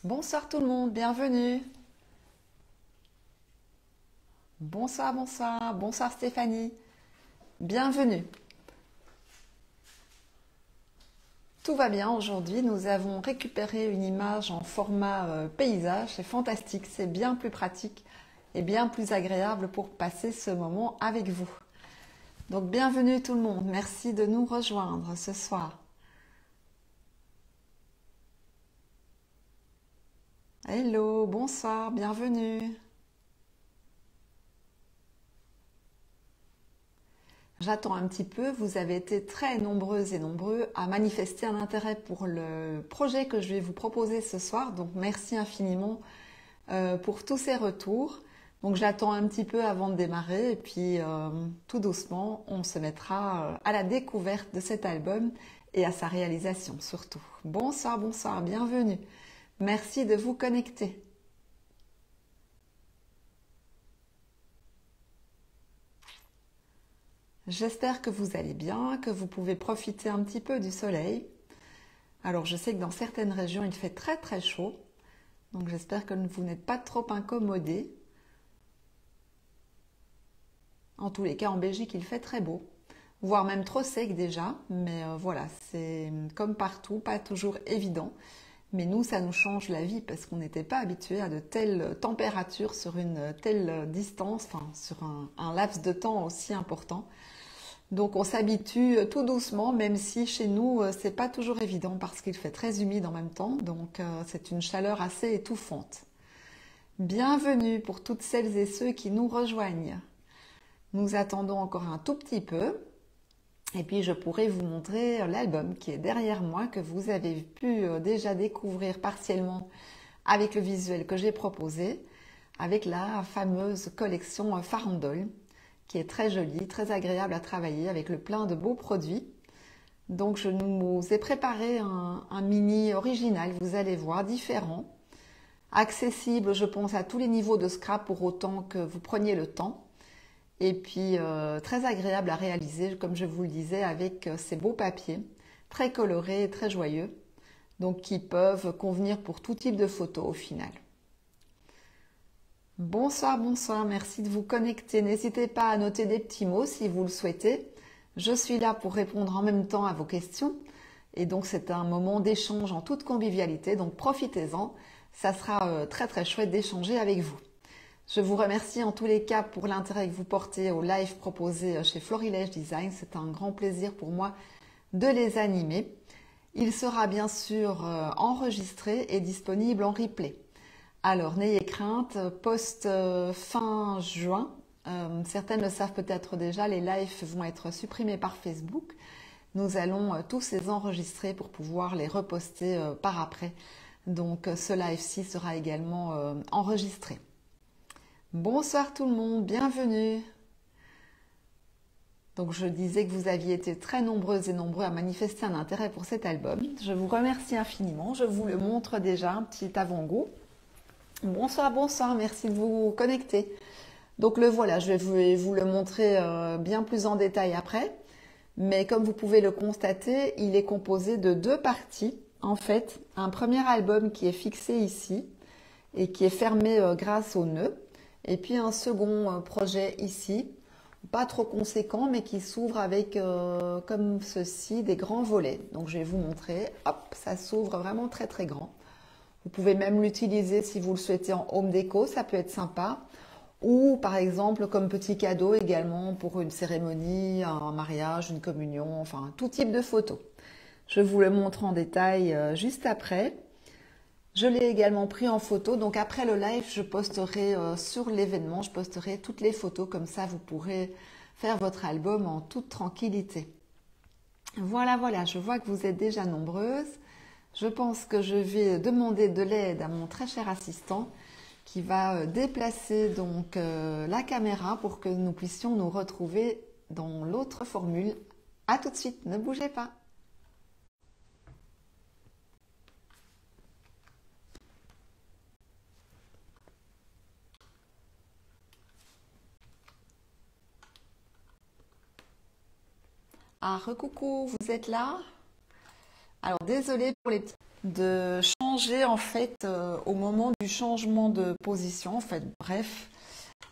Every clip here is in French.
Bonsoir tout le monde, bienvenue. Bonsoir, bonsoir, bonsoir Stéphanie, bienvenue. Tout va bien aujourd'hui, nous avons récupéré une image en format paysage, c'est fantastique, c'est bien plus pratique et bien plus agréable pour passer ce moment avec vous. Donc bienvenue tout le monde, merci de nous rejoindre ce soir. Hello, bonsoir, bienvenue. J'attends un petit peu, vous avez été très nombreuses et nombreux à manifester un intérêt pour le projet que je vais vous proposer ce soir. Donc merci infiniment pour tous ces retours. Donc j'attends un petit peu avant de démarrer et puis tout doucement on se mettra à la découverte de cet album et à sa réalisation surtout. Bonsoir, bonsoir, bienvenue. Merci de vous connecter. J'espère que vous allez bien, que vous pouvez profiter un petit peu du soleil. Alors je sais que dans certaines régions il fait très très chaud, donc j'espère que vous n'êtes pas trop incommodés. En tous les cas en Belgique il fait très beau, voire même trop sec déjà, mais voilà, c'est comme partout, pas toujours évident. Mais nous ça nous change la vie parce qu'on n'était pas habitué à de telles températures sur une telle distance, enfin sur un laps de temps aussi important. Donc on s'habitue tout doucement, même si chez nous c'est pas toujours évident parce qu'il fait très humide en même temps, donc c'est une chaleur assez étouffante. Bienvenue pour toutes celles et ceux qui nous rejoignent. Nous attendons encore un tout petit peu et puis je pourrai vous montrer l'album qui est derrière moi que vous avez pu déjà découvrir partiellement avec le visuel que j'ai proposé, avec la fameuse collection Farandole, qui est très jolie, très agréable à travailler avec le plein de beaux produits. Donc je nous ai préparé un mini original, vous allez voir, différent, accessible je pense à tous les niveaux de scrap pour autant que vous preniez le temps. Et puis très agréable à réaliser, comme je vous le disais, avec ces beaux papiers, très colorés et très joyeux, donc qui peuvent convenir pour tout type de photos au final. Bonsoir, bonsoir, merci de vous connecter. N'hésitez pas à noter des petits mots si vous le souhaitez. Je suis là pour répondre en même temps à vos questions. Et donc c'est un moment d'échange en toute convivialité, donc profitez-en. Ça sera très très chouette d'échanger avec vous. Je vous remercie en tous les cas pour l'intérêt que vous portez au live proposé chez Florilège Design. C'est un grand plaisir pour moi de les animer. Il sera bien sûr enregistré et disponible en replay. Alors, n'ayez crainte, fin juin, certaines le savent peut-être déjà, les lives vont être supprimés par Facebook. Nous allons tous les enregistrer pour pouvoir les reposter par après. Donc, ce live-ci sera également enregistré. Bonsoir tout le monde, bienvenue. Donc, je disais que vous aviez été très nombreuses et nombreux à manifester un intérêt pour cet album. Je vous remercie infiniment, je vous le montre déjà, un petit avant-goût. Bonsoir, bonsoir, merci de vous connecter. Donc le voilà, je vais vous le montrer bien plus en détail après. Mais comme vous pouvez le constater, il est composé de deux parties. En fait, un premier album qui est fixé ici et qui est fermé grâce au nœud. Et puis un second projet ici, pas trop conséquent, mais qui s'ouvre avec, comme ceci, des grands volets. Donc je vais vous montrer, hop, ça s'ouvre vraiment très très grand. Vous pouvez même l'utiliser si vous le souhaitez en home déco, ça peut être sympa. Ou par exemple comme petit cadeau également pour une cérémonie, un mariage, une communion, enfin tout type de photo. Je vous le montre en détail juste après. Je l'ai également pris en photo, donc après le live, je posterai sur l'événement, je posterai toutes les photos, comme ça vous pourrez faire votre album en toute tranquillité. Voilà, voilà, je vois que vous êtes déjà nombreuses. Je pense que je vais demander de l'aide à mon très cher assistant qui va déplacer donc la caméra pour que nous puissions nous retrouver dans l'autre formule. À tout de suite, ne bougez pas. Ah, recoucou, vous êtes là? Alors, désolée pour les petits de changé en fait au moment du changement de position. En fait, bref,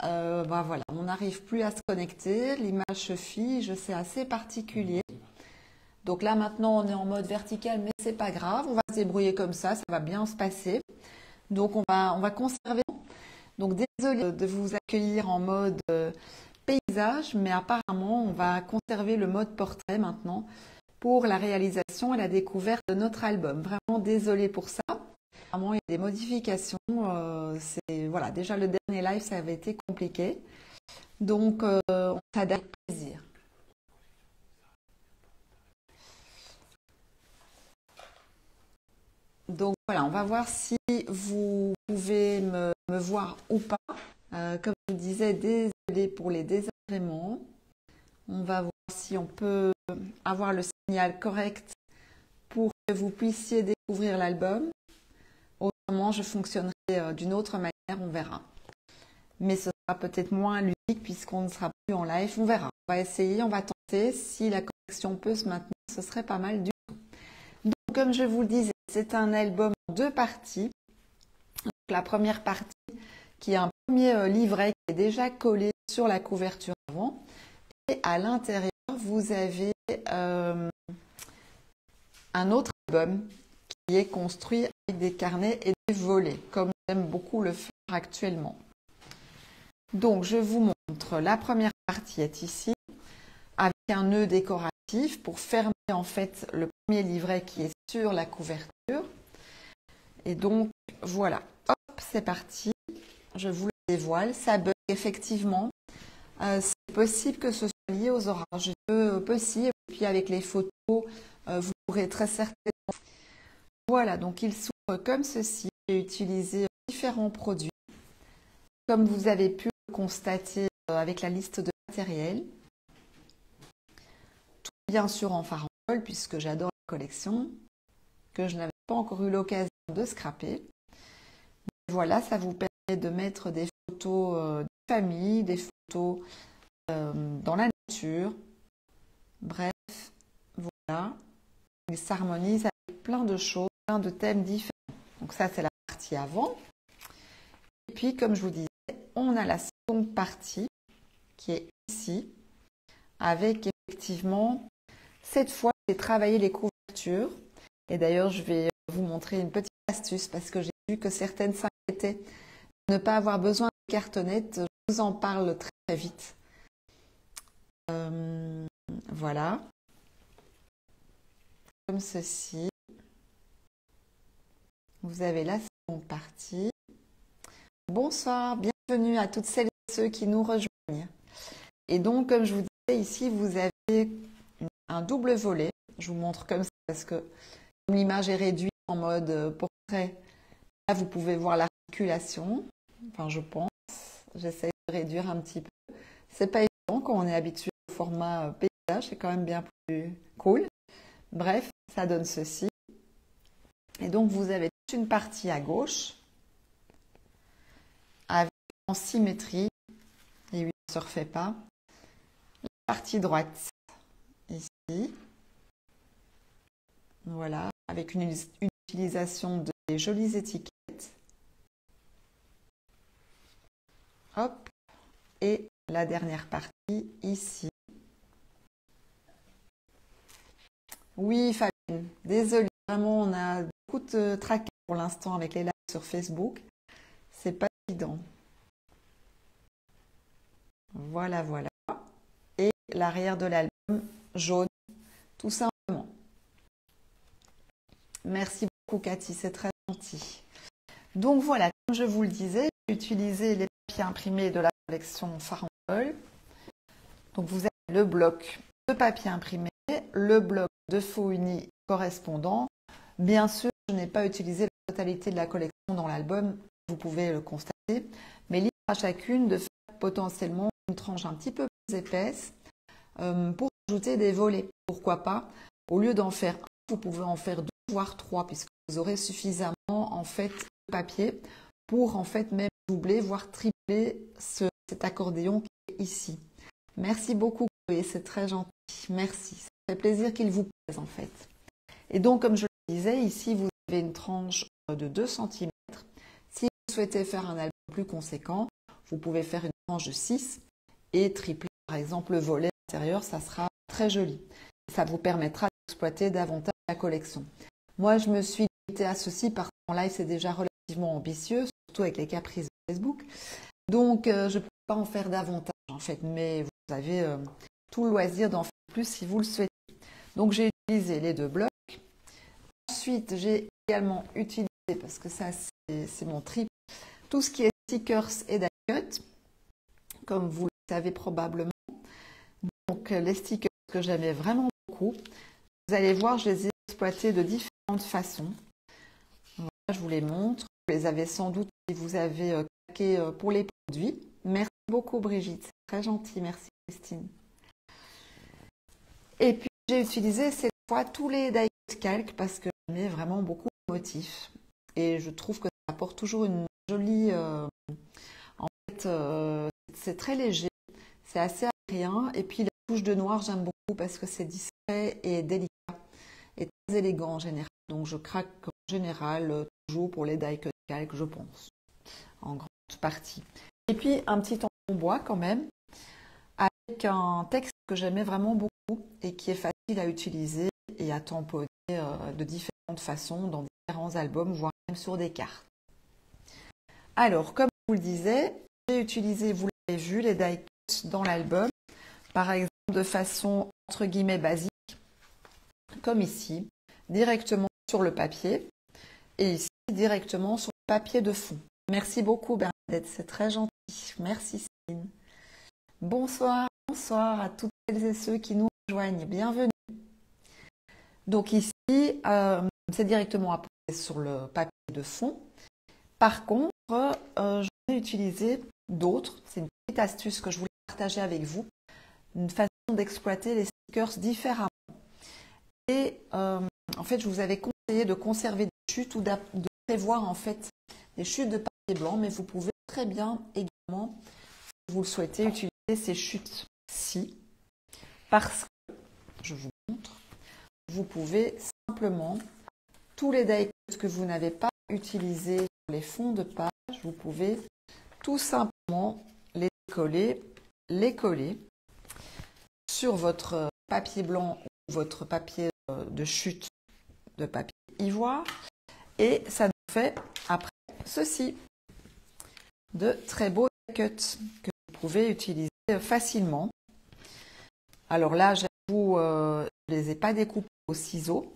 bah voilà, on n'arrive plus à se connecter. L'image se fige, c'est assez particulier. Donc là maintenant on est en mode vertical, mais c'est pas grave, on va se débrouiller comme ça va bien se passer. Donc on va conserver. Donc désolé de vous accueillir en mode paysage, mais apparemment on va conserver le mode portrait maintenant pour la réalisation et la découverte de notre album. Vraiment désolé pour ça. Apparemment il y a des modifications. Voilà, déjà le dernier live ça avait été compliqué. Donc on s'adapte avec plaisir. Donc voilà, on va voir si vous pouvez me voir ou pas. Comme je vous disais, désolé pour les désagréments. On va voir si on peut avoir le signal correct pour que vous puissiez découvrir l'album. Autrement, je fonctionnerai d'une autre manière, on verra. Mais ce sera peut-être moins ludique puisqu'on ne sera plus en live, on verra. On va essayer, on va tenter. Si la connexion peut se maintenir, ce serait pas mal du tout. Donc, comme je vous le disais, c'est un album en 2 parties. Donc, la première partie qui est un premier livret qui est déjà collé sur la couverture avant. Et à l'intérieur, vous avez un autre album qui est construit avec des carnets et des volets, comme j'aime beaucoup le faire actuellement. Donc, je vous montre, la première partie est ici, avec un nœud décoratif pour fermer en fait le premier livret qui est sur la couverture. Et donc, voilà, hop, c'est parti. Je vous le dévoile, ça bug effectivement. C'est possible que ce soit lié aux orages. Possible. Et puis avec les photos, vous pourrez très certainement. Voilà, donc il s'ouvre comme ceci. J'ai utilisé différents produits, comme vous avez pu le constater avec la liste de matériel. Tout bien sûr en farandole, puisque j'adore la collection, que je n'avais pas encore eu l'occasion de scraper. Mais voilà, ça vous permet de mettre des photos de famille, des photos dans la nature. Bref, voilà. Il s'harmonise avec plein de choses, plein de thèmes différents. Donc ça, c'est la partie avant. Et puis, comme je vous disais, on a la seconde partie qui est ici, avec effectivement, cette fois, j'ai travaillé les couvertures. Et d'ailleurs, je vais vous montrer une petite astuce parce que j'ai vu que certaines s'inquiétaient de ne pas avoir besoin de cartonnettes. Je vous en parle très, très vite. Voilà. Comme ceci. Vous avez la seconde partie. Bonsoir, bienvenue à toutes celles et ceux qui nous rejoignent. Et donc, comme je vous disais, ici, vous avez un double volet. Je vous montre comme ça parce que comme l'image est réduite en mode portrait, là, vous pouvez voir l'articulation. Enfin, je pense. J'essaie de réduire un petit peu. C'est pas évident quand on est habitué au format paysage. C'est quand même bien plus cool. Bref, ça donne ceci. Et donc, vous avez toute une partie à gauche avec en symétrie. Et oui, on ne se refait pas. La partie droite, ici. Voilà, avec une utilisation de jolies étiquettes. Hop. Et la dernière partie, ici. Oui, Fabienne, désolée. Vraiment, on a beaucoup de tracasse pour l'instant avec les lives sur Facebook. C'est pas évident. Voilà, voilà. Et l'arrière de l'album jaune, tout simplement. Merci beaucoup, Cathy, c'est très gentil. Donc voilà, comme je vous le disais, j'ai utilisé les papiers imprimés de la collection Farandole. Donc vous avez le bloc de papier imprimé, le bloc de faux uni correspondant. Bien sûr, je n'ai pas utilisé la totalité de la collection dans l'album, vous pouvez le constater, mais libre à chacune de faire potentiellement une tranche un petit peu plus épaisse pour ajouter des volets. Pourquoi pas? Au lieu d'en faire un, vous pouvez en faire 2 voire 3 puisque vous aurez suffisamment en fait de papier pour en fait même doubler voire tripler cet accordéon qui est ici. Merci beaucoup, Chloé, c'est très gentil. Merci, ça fait plaisir qu'il vous plaise en fait. Et donc comme je le disais, ici vous avez une tranche de 2 cm. Si vous souhaitez faire un album plus conséquent, vous pouvez faire une tranche de 6 et tripler par exemple le volet intérieur, ça sera très joli. Ça vous permettra d'exploiter davantage la collection. Moi, je me suis limitée à ceci parce qu'en live, c'est déjà relativement ambitieux, surtout avec les caprices de Facebook. Donc, je ne peux pas en faire davantage en fait, mais vous avez tout le loisir d'en faire plus si vous le souhaitez. Donc, j'ai utilisé les 2 blocs. Ensuite, j'ai également utilisé, parce que ça, c'est mon trip, tout ce qui est stickers et die cut, comme vous le savez probablement. Donc, les stickers que j'aimais vraiment beaucoup, vous allez voir, je les ai exploités de différentes façons. Voilà, je vous les montre. Vous les avez sans doute si vous avez claqué pour les produits. Merci beaucoup Brigitte, c'est très gentil, merci Christine. Et puis, j'ai utilisé cette fois tous les die cut calques parce que j'aimais vraiment beaucoup de motifs. Et je trouve que ça apporte toujours une jolie... en fait, c'est très léger, c'est assez aérien. Et puis, la touche de noir, j'aime beaucoup parce que c'est discret et délicat et très élégant en général. Donc, je craque en général toujours pour les die cut calques, je pense, en grande partie. Et puis, un petit tampon bois quand même, avec un texte que j'aimais vraiment beaucoup et qui est facile à utiliser et à tamponner de différentes façons dans différents albums, voire même sur des cartes. Alors, comme je vous le disais, j'ai utilisé, vous l'avez vu, les die cuts dans l'album, par exemple de façon entre guillemets basique, comme ici, directement sur le papier et ici directement sur le papier de fond. Merci beaucoup Bernadette, c'est très gentil. Merci Céline. Bonsoir, bonsoir à toutes celles et ceux qui nous rejoignent. Bienvenue. Donc ici, c'est directement apposé sur le papier de fond. Par contre, je vais utiliser d'autres. C'est une petite astuce que je voulais partager avec vous. Une façon d'exploiter les stickers différemment. Et en fait, je vous avais conseillé de conserver des chutes ou de prévoir en fait des chutes de papier blanc, mais vous pouvez très bien également, si vous le souhaitez, utiliser ces chutes-ci parce que, je vous montre, vous pouvez simplement, tous les die cuts que vous n'avez pas utilisés sur les fonds de page, vous pouvez tout simplement les coller sur votre papier blanc ou votre papier de chute de papier ivoire et ça nous fait après ceci, de très beaux die cuts que vous pouvez utiliser facilement. Alors là, j'avoue, je ne les ai pas découpés au ciseau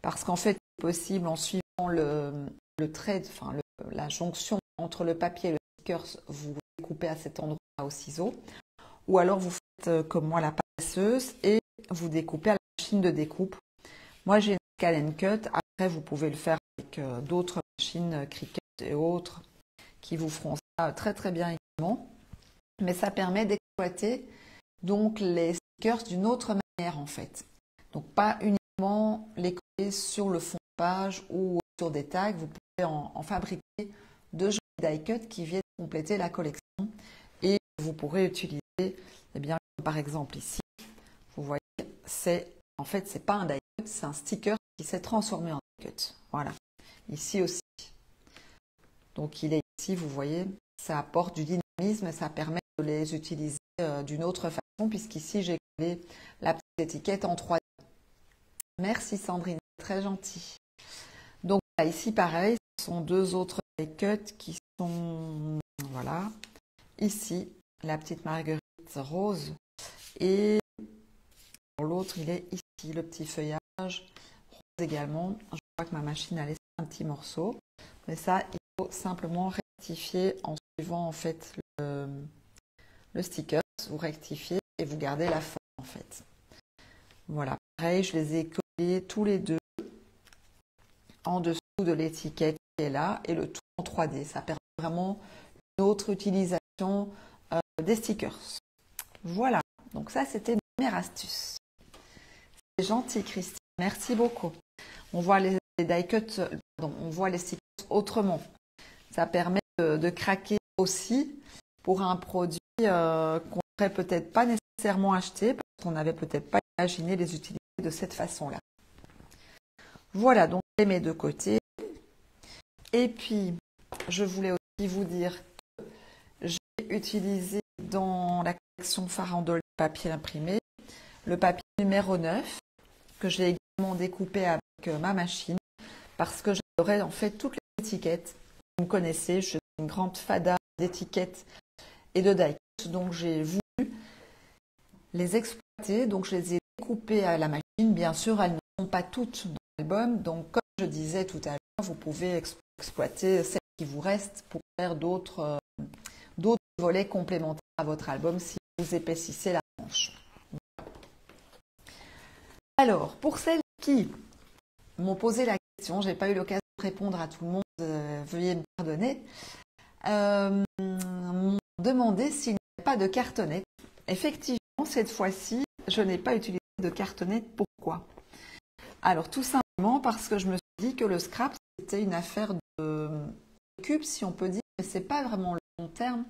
parce qu'en fait, c'est possible en suivant le trait, enfin la jonction entre le papier et le sticker, vous découpez à cet endroit-là au ciseau. Ou alors vous faites comme moi la passeuse et vous découpez à la machine de découpe. Moi, j'ai une Cal Cut. Après, vous pouvez le faire avec d'autres machines Cricut et autres qui vous feront ça très très bien également. Mais ça permet d'exploiter donc les stickers d'une autre manière en fait. Donc pas uniquement les coller sur le fond de page ou sur des tags. Vous pouvez en fabriquer de jolis die cut qui viennent compléter la collection et vous pourrez utiliser, eh bien, par exemple ici, vous voyez, en fait c'est pas un die cut, c'est un sticker qui s'est transformé en die cut. Voilà, ici aussi. Donc il est ici, vous voyez, ça apporte du dynamisme et ça permet de les utiliser d'une autre façon puisqu'ici j'ai collé la petite étiquette en 3D. Merci Sandrine, très gentil. Donc là, ici pareil, ce sont deux autres die cuts qui sont, voilà, ici la petite marguerite rose et l'autre il est ici, le petit feuillage rose également. Je crois que ma machine a laissé un petit morceau, mais ça il faut simplement rectifier en suivant en fait le sticker, vous rectifiez et vous gardez la forme en fait. Voilà, pareil, je les ai collés tous les deux en dessous de l'étiquette qui est là et le tout en 3D. Ça permet vraiment une autre utilisation des stickers. Voilà, donc ça c'était une première astuce. C'est gentil Christine, merci beaucoup. On voit les die cuts, pardon, on voit les stickers autrement. Ça permet de craquer aussi pour un produit qu'on n'aurait peut-être pas nécessairement acheté parce qu'on n'avait peut-être pas imaginé les utiliser de cette façon-là. Voilà, donc je les mets de côté. Et puis, je voulais aussi vous dire que j'ai utilisé dans la collection Farandole papier imprimé le papier numéro 9 que j'ai également découpé avec ma machine parce que j'adorais en fait toutes les étiquettes. Vous me connaissez, je suis une grande fada d'étiquettes et de die-cut, donc j'ai voulu les exploiter, donc je les ai découpées à la machine. Bien sûr, elles ne sont pas toutes dans l'album, donc comme je disais tout à l'heure, vous pouvez exploiter celles qui vous restent pour faire d'autres volets complémentaires à votre album si vous épaississez la manche. Alors, pour celles qui m'ont posé la question, je n'ai pas eu l'occasion de répondre à tout le monde, veuillez me pardonner, m'ont demandé s'il n'y avait pas de cartonnette. Effectivement, cette fois-ci, je n'ai pas utilisé de cartonnette. Pourquoi? Alors, tout simplement parce que je me suis dit que le scrap, c'était une affaire de cube, si on peut dire, mais ce n'est pas vraiment le bon terme.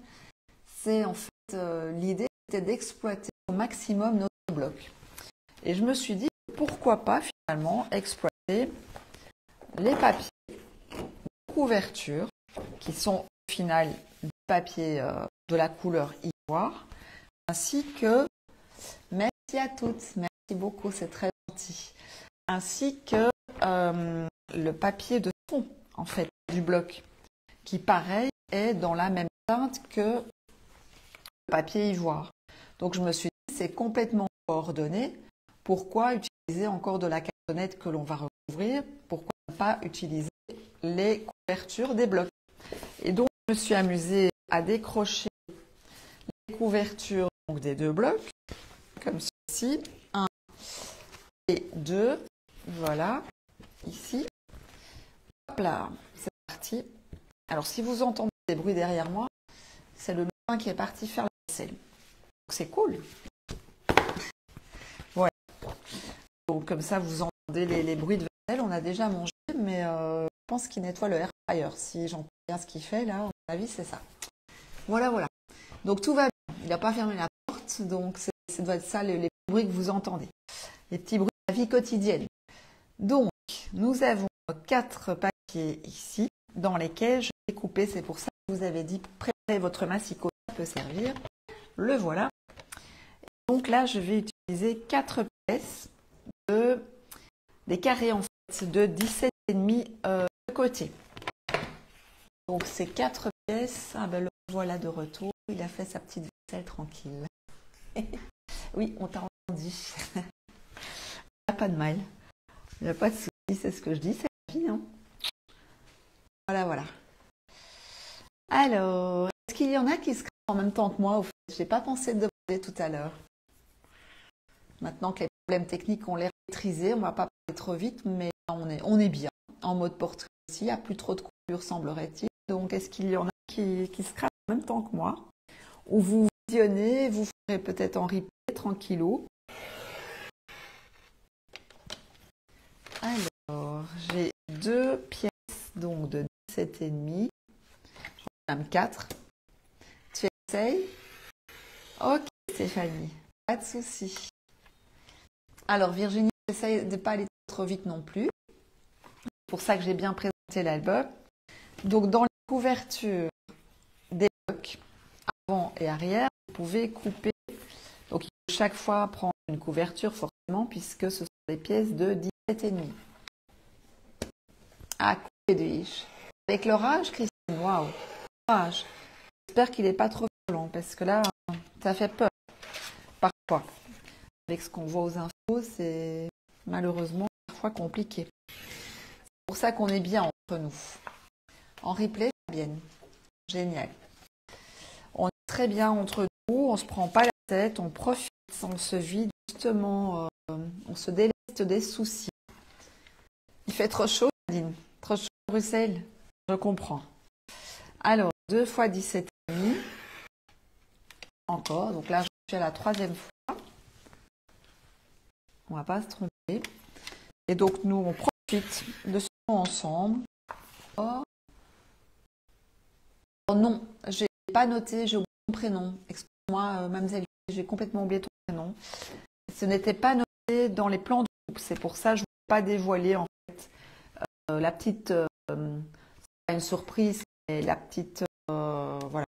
C'est en fait, l'idée était d'exploiter au maximum notre bloc. Et je me suis dit, pourquoi pas finalement exploiter les papiers de couverture, qui sont au final du papier de la couleur ivoire, ainsi que, merci à toutes, merci beaucoup, c'est très gentil, ainsi que le papier de fond, en fait, du bloc, qui pareil est dans la même teinte que le papier ivoire. Donc je me suis dit, c'est complètement coordonné, pourquoi utiliser encore de la cartonnette que l'on va recouvrir? Pourquoi ne pas utiliser les couvertures des blocs? Et donc, je me suis amusée à décrocher les couvertures donc, des deux blocs, comme ceci. 1 et 2. Voilà, ici. Hop là, c'est parti. Alors, si vous entendez des bruits derrière moi, c'est le lapin qui est parti faire la vaisselle. Donc, c'est cool. Voilà. Donc, comme ça, vous entendez les bruits de vaisselle. On a déjà mangé, mais je pense qu'il nettoie le air fryer. Si j'entends bien ce qu'il fait, là, à mon avis, c'est ça. Voilà, voilà. Donc, tout va bien. Il n'a pas fermé la porte, donc ça doit être ça, les bruits que vous entendez. Les petits bruits de la vie quotidienne. Donc, nous avons 4 papiers ici, dans lesquels je vais couper. C'est pour ça que je vous avais dit, préparez votre massicot, ça peut servir. Le voilà. Et donc là, je vais utiliser 4 pièces des carrés en fait de 17,5 de côté. Donc ces 4 pièces, ah ben le voilà de retour, il a fait sa petite vaisselle tranquille. Oui, on t'a entendu. Il n'y a pas de mal. Il n'y a pas de souci, c'est ce que je dis, c'est la vie. Hein. Voilà, voilà. Alors, est-ce qu'il y en a qui se crament en même temps que moi? Je n'ai pas pensé de demander tout à l'heure. Maintenant que les problèmes techniques ont l'air maîtrisés, on ne va pas parler trop vite, mais on est bien. En mode portrait aussi, il n'y a plus trop de coupures, semblerait-il. Donc, est-ce qu'il y en a qui se crament en même temps que moi? Ou vous visionnez, vous ferez peut-être en replay, tranquillou. Alors, j'ai 2 pièces donc de 17,5. Même 4. Tu essayes? Ok, Stéphanie, pas de souci. Alors, Virginie, j'essaye de ne pas aller trop vite non plus. C'est pour ça que j'ai bien présenté l'album. Donc, dans les couvertures des blocs, avant et arrière, vous pouvez couper. Donc, il faut chaque fois prendre une couverture, forcément, puisque ce sont des pièces de 17,5. Ah, couper de Hiche. Avec l'orage, Christine, waouh! L'orage. J'espère qu'il n'est pas trop violent, parce que là, ça fait peur. Parfois. Avec ce qu'on voit aux infos, c'est malheureusement parfois compliqué. C'est pour ça qu'on est bien entre nous. En replay, Fabienne. Génial. On est très bien entre nous, on ne se prend pas la tête, on profite, on se vide justement, on se déleste des soucis. Il fait trop chaud, Nadine. Trop chaud à Bruxelles. Je comprends. Alors, 2 fois 17,5. Encore. Donc là, je suis à la 3e fois. On ne va pas se tromper. Et donc, nous, on profite de ce moment ensemble. Oh, non, je n'ai pas noté, j'ai oublié ton prénom. Excuse-moi, mademoiselle, j'ai complètement oublié ton prénom. Ce n'était pas noté dans les plans de groupe. C'est pour ça que je ne veux pas dévoiler, en fait, la petite... une une surprise, c'est la petite voilà,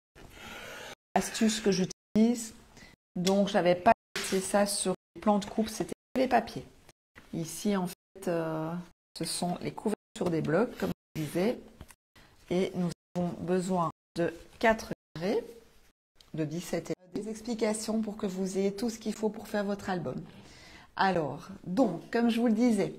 astuce que j'utilise. Donc, je n'avais pas laissé ça sur les plans de coupe, c'était les papiers. Ici, en fait, ce sont les couvertures des blocs, comme je disais. Et nous avons besoin de 4 carrés de 17 et des explications pour que vous ayez tout ce qu'il faut pour faire votre album. Alors, donc, comme je vous le disais,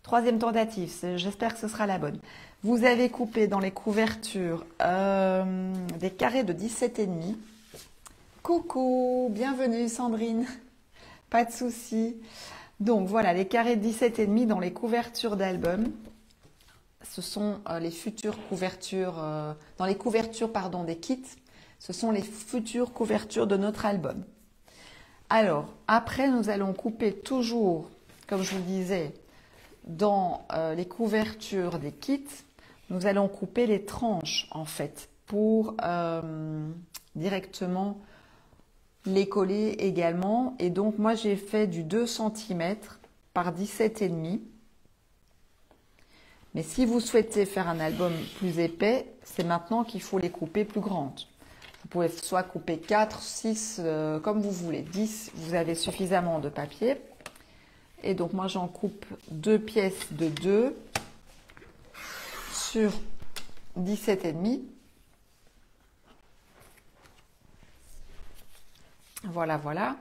troisième tentative, j'espère que ce sera la bonne. Vous avez coupé dans les couvertures des carrés de 17,5. Coucou, bienvenue Sandrine, pas de souci. Donc voilà, les carrés de 17,5 dans les couvertures d'album. Ce sont les futures couvertures, dans les couvertures pardon, des kits, ce sont les futures couvertures de notre album. Alors, après, nous allons couper toujours, comme je vous le disais, dans les couvertures des kits, nous allons couper les tranches, en fait, pour directement les coller également. Et donc, moi, j'ai fait du 2 cm par 17,5. Mais si vous souhaitez faire un album plus épais, c'est maintenant qu'il faut les couper plus grandes. Vous pouvez soit couper 4, 6, comme vous voulez. 10, vous avez suffisamment de papier. Et donc, moi, j'en coupe 2 pièces de 2 sur 17,5. Voilà, voilà.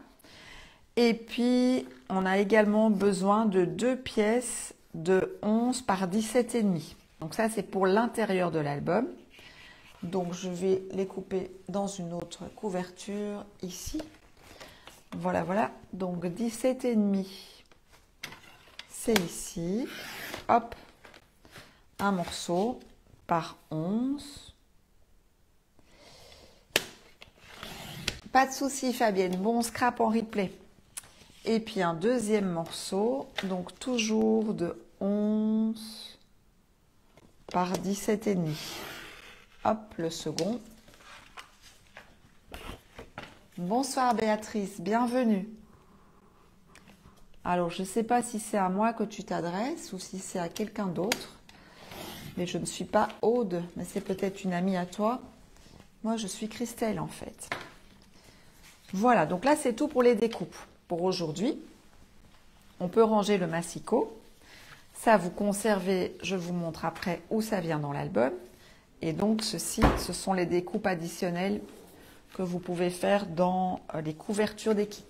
Et puis, on a également besoin de 2 pièces de 11 par 17,5. Donc ça, c'est pour l'intérieur de l'album. Donc, je vais les couper dans une autre couverture ici. Voilà, voilà. Donc, 17,5, c'est ici. Hop, un morceau par 11. Pas de souci, Fabienne. Bon, scrap en replay. Et puis un deuxième morceau, donc toujours de 11 par 17,5. Hop, le second. Bonsoir Béatrice, bienvenue. Alors, je ne sais pas si c'est à moi que tu t'adresses ou si c'est à quelqu'un d'autre. Mais je ne suis pas Aude, mais c'est peut-être une amie à toi. Moi, je suis Christelle en fait. Voilà, donc là, c'est tout pour les découpes. Pour aujourd'hui, on peut ranger le massicot. Ça, vous conservez, je vous montre après où ça vient dans l'album. Et donc, ceci, ce sont les découpes additionnelles que vous pouvez faire dans les couvertures des kits.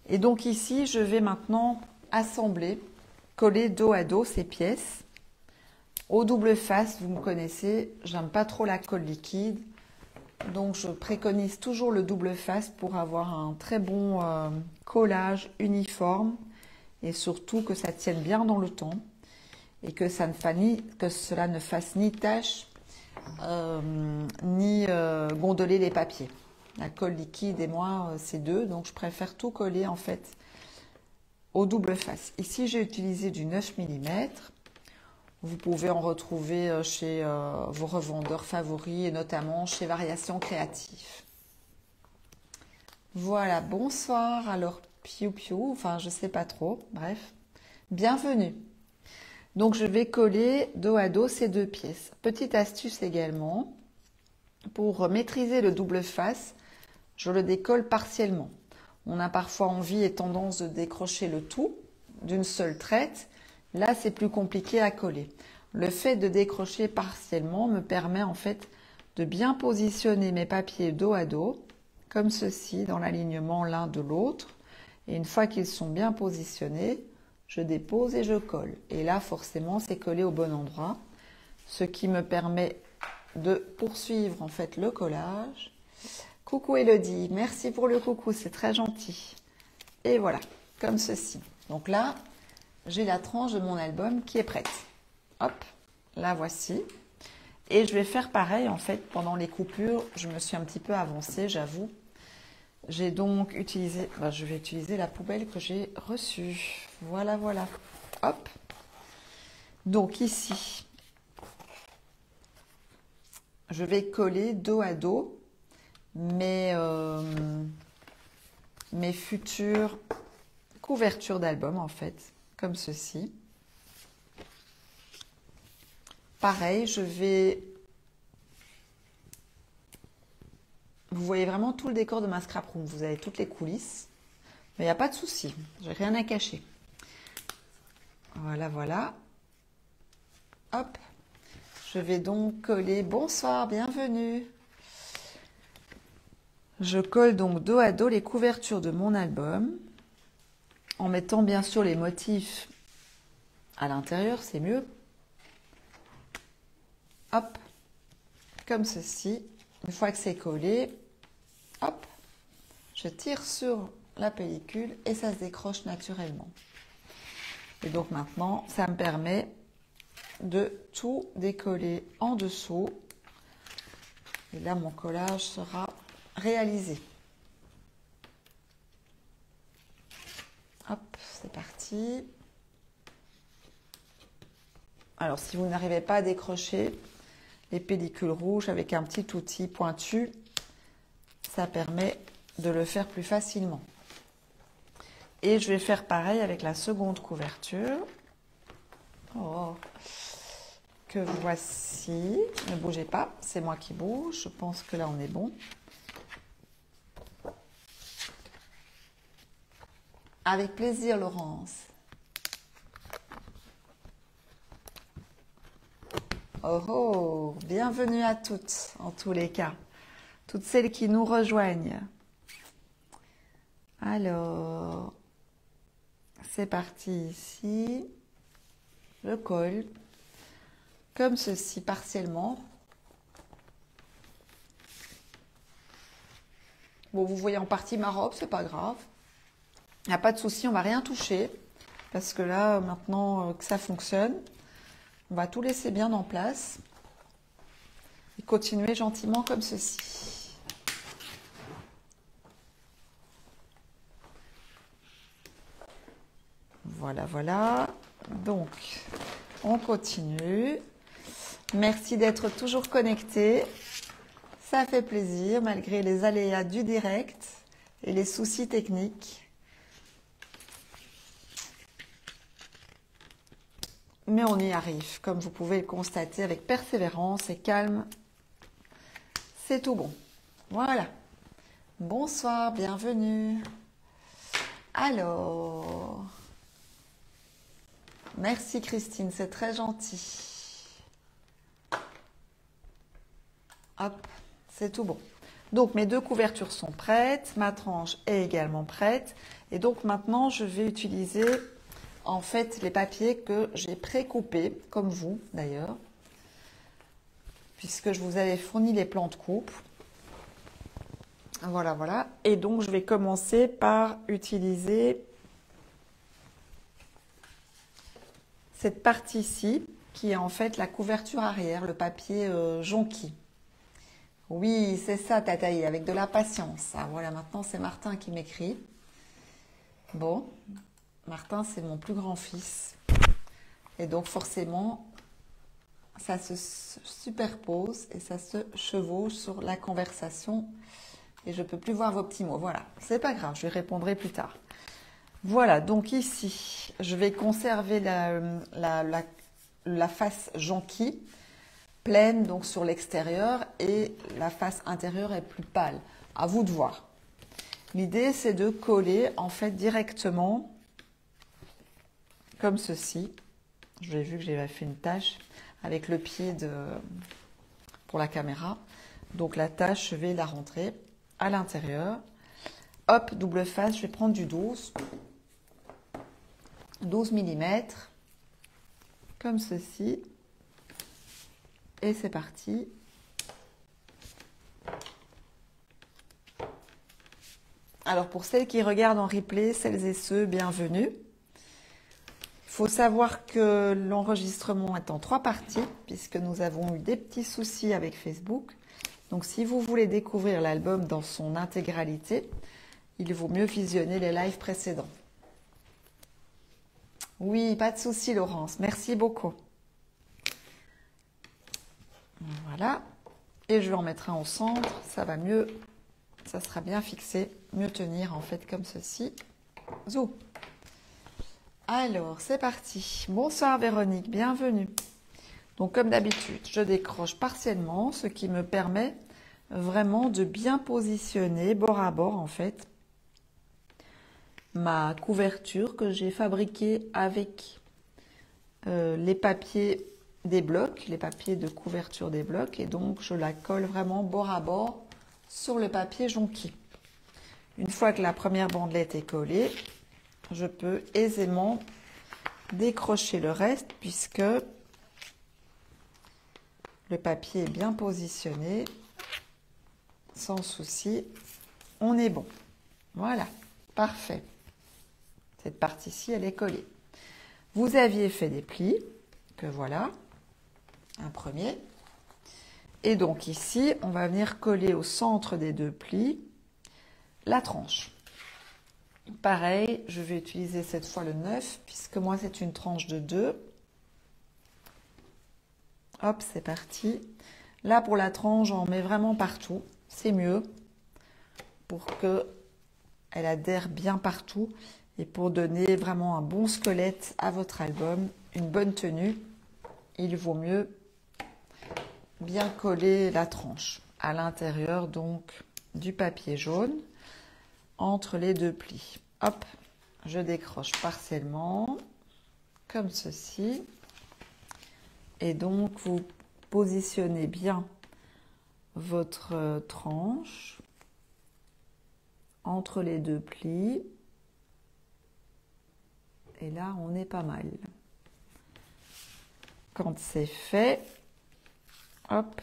Et donc ici, je vais maintenant assembler, coller dos à dos ces pièces. Au double face, vous me connaissez, j'aime pas trop la colle liquide. Donc, je préconise toujours le double face pour avoir un très bon collage uniforme et surtout que ça tienne bien dans le temps et que, cela ne fasse ni tache ni gondoler les papiers. La colle liquide et moi, c'est deux, donc je préfère tout coller en fait au double face. Ici, j'ai utilisé du 9 mm. Vous pouvez en retrouver chez vos revendeurs favoris et notamment chez Variations Créatives. Voilà, bonsoir. Alors, piou piou, enfin, je sais pas trop. Bref, bienvenue. Donc, je vais coller dos à dos ces deux pièces. Petite astuce également, pour maîtriser le double face, je le décolle partiellement. On a parfois envie et tendance de décrocher le tout d'une seule traite. Là, c'est plus compliqué à coller. Le fait de décrocher partiellement me permet en fait de bien positionner mes papiers dos à dos, comme ceci, dans l'alignement l'un de l'autre. Et une fois qu'ils sont bien positionnés, je dépose et je colle. Et là, forcément, c'est collé au bon endroit, ce qui me permet de poursuivre en fait le collage. Coucou Elodie, merci pour le coucou, c'est très gentil. Et voilà, comme ceci. Donc là, j'ai la tranche de mon album qui est prête. Hop, la voici. Et je vais faire pareil en fait pendant les coupures. Je me suis un petit peu avancée, j'avoue. J'ai donc utilisé, je vais utiliser la poubelle que j'ai reçue. Voilà, voilà. Hop. Donc ici, je vais coller dos à dos mes futures couvertures d'album en fait, comme ceci. pareil, je vais... Vous voyez vraiment tout le décor de ma scrap room. Vous avez toutes les coulisses. Mais il n'y a pas de souci. J'ai rien à cacher. Voilà, voilà. Hop. Je vais donc coller. Bonsoir, bienvenue. Je colle donc dos à dos les couvertures de mon album. En mettant bien sûr les motifs à l'intérieur, c'est mieux. Hop. Comme ceci. Une fois que c'est collé, hop. Je tire sur la pellicule et ça se décroche naturellement. Et donc maintenant, ça me permet de tout décoller en dessous. Et là, mon collage sera réalisé. Hop, c'est parti. Alors, si vous n'arrivez pas à décrocher les pellicules rouges avec un petit outil pointu, ça permet de le faire plus facilement. Et je vais faire pareil avec la seconde couverture. Oh, que voici. Ne bougez pas, c'est moi qui bouge. Je pense que là, on est bon. Avec plaisir, Laurence. Oh, oh, bienvenue à toutes, en tous les cas. Toutes celles qui nous rejoignent. Alors, c'est parti ici. Je colle comme ceci partiellement. Bon, vous voyez en partie ma robe, c'est pas grave. Il n'y a pas de souci, on va rien toucher. Parce que là, maintenant que ça fonctionne, on va tout laisser bien en place. Et continuer gentiment comme ceci. Voilà, voilà. Donc, on continue. Merci d'être toujours connecté. Ça fait plaisir malgré les aléas du direct et les soucis techniques. Mais on y arrive, comme vous pouvez le constater, avec persévérance et calme. C'est tout bon. Voilà. Bonsoir, bienvenue. Alors... Merci Christine, c'est très gentil. Hop, c'est tout bon. Donc mes deux couvertures sont prêtes, ma tranche est également prête. Et donc maintenant je vais utiliser en fait les papiers que j'ai pré-coupés, comme vous d'ailleurs, puisque je vous avais fourni les plans de coupe. Voilà, voilà. Et donc je vais commencer par utiliser cette partie-ci, qui est en fait la couverture arrière, le papier jonquille. Oui, c'est ça, Tataï, avec de la patience. Ah, voilà, maintenant c'est Martin qui m'écrit. Bon, Martin, c'est mon plus grand fils. Et donc forcément, ça se superpose et ça se chevauche sur la conversation. Et je ne peux plus voir vos petits mots. Voilà, c'est pas grave, je lui répondrai plus tard. Voilà, donc ici, je vais conserver la face jonquille, pleine donc sur l'extérieur, et la face intérieure est plus pâle. À vous de voir. L'idée, c'est de coller en fait directement comme ceci. J'ai vu que j'avais fait une tache avec le pied pour la caméra. Donc la tache, je vais la rentrer à l'intérieur. Hop, double face, je vais prendre du 12 mm, comme ceci. Et c'est parti. Alors pour celles qui regardent en replay, celles et ceux, bienvenue. Il faut savoir que l'enregistrement est en 3 parties, puisque nous avons eu des petits soucis avec Facebook. Donc si vous voulez découvrir l'album dans son intégralité, il vaut mieux visionner les lives précédents. Oui, pas de souci Laurence, merci beaucoup. Voilà, et je vais en mettre un au centre, ça va mieux, ça sera bien fixé, mieux tenir en fait comme ceci. Zou. Alors, c'est parti. Bonsoir Véronique, bienvenue. Donc comme d'habitude, je décroche partiellement, ce qui me permet vraiment de bien positionner bord à bord en fait ma couverture que j'ai fabriquée avec les papiers des blocs, les papiers de couverture des blocs, et donc je la colle vraiment bord à bord sur le papier jonquille. Une fois que la première bandelette est collée, je peux aisément décrocher le reste puisque le papier est bien positionné, sans souci, on est bon. Voilà, parfait. Cette partie-ci, elle est collée. Vous aviez fait des plis, que voilà, un premier. Et donc ici, on va venir coller au centre des deux plis la tranche. Pareil, je vais utiliser cette fois le 9, puisque moi c'est une tranche de 2. Hop, c'est parti. Là, pour la tranche, on met vraiment partout. C'est mieux pour qu'elle adhère bien partout et pour donner vraiment un bon squelette à votre album, une bonne tenue. Il vaut mieux bien coller la tranche à l'intérieur donc du papier jaune entre les deux plis. Hop, je décroche partiellement comme ceci. Et donc, vous positionnez bien votre tranche entre les deux plis. Et là, on est pas mal. Quand c'est fait, hop,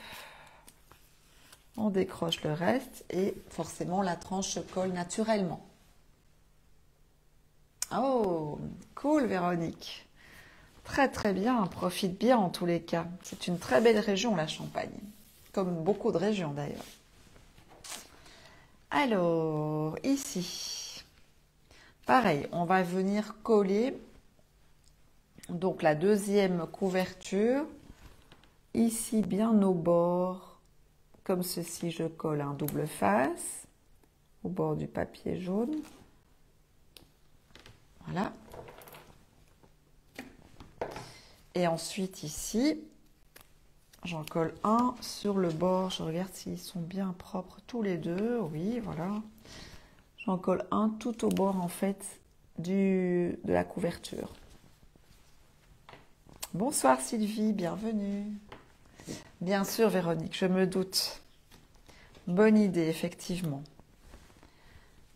on décroche le reste et forcément, la tranche se colle naturellement. Oh, cool Véronique. Très très bien, profite bien en tous les cas. C'est une très belle région la Champagne, comme beaucoup de régions d'ailleurs. Alors, ici, pareil, on va venir coller donc la deuxième couverture, ici bien au bord, comme ceci, je colle un double face au bord du papier jaune. Voilà. Et ensuite ici, j'en colle un sur le bord. Je regarde s'ils sont bien propres tous les deux. Oui, voilà. J'en colle un tout au bord en fait de la couverture. Bonsoir Sylvie, bienvenue. Bien sûr Véronique, je me doute. Bonne idée, effectivement.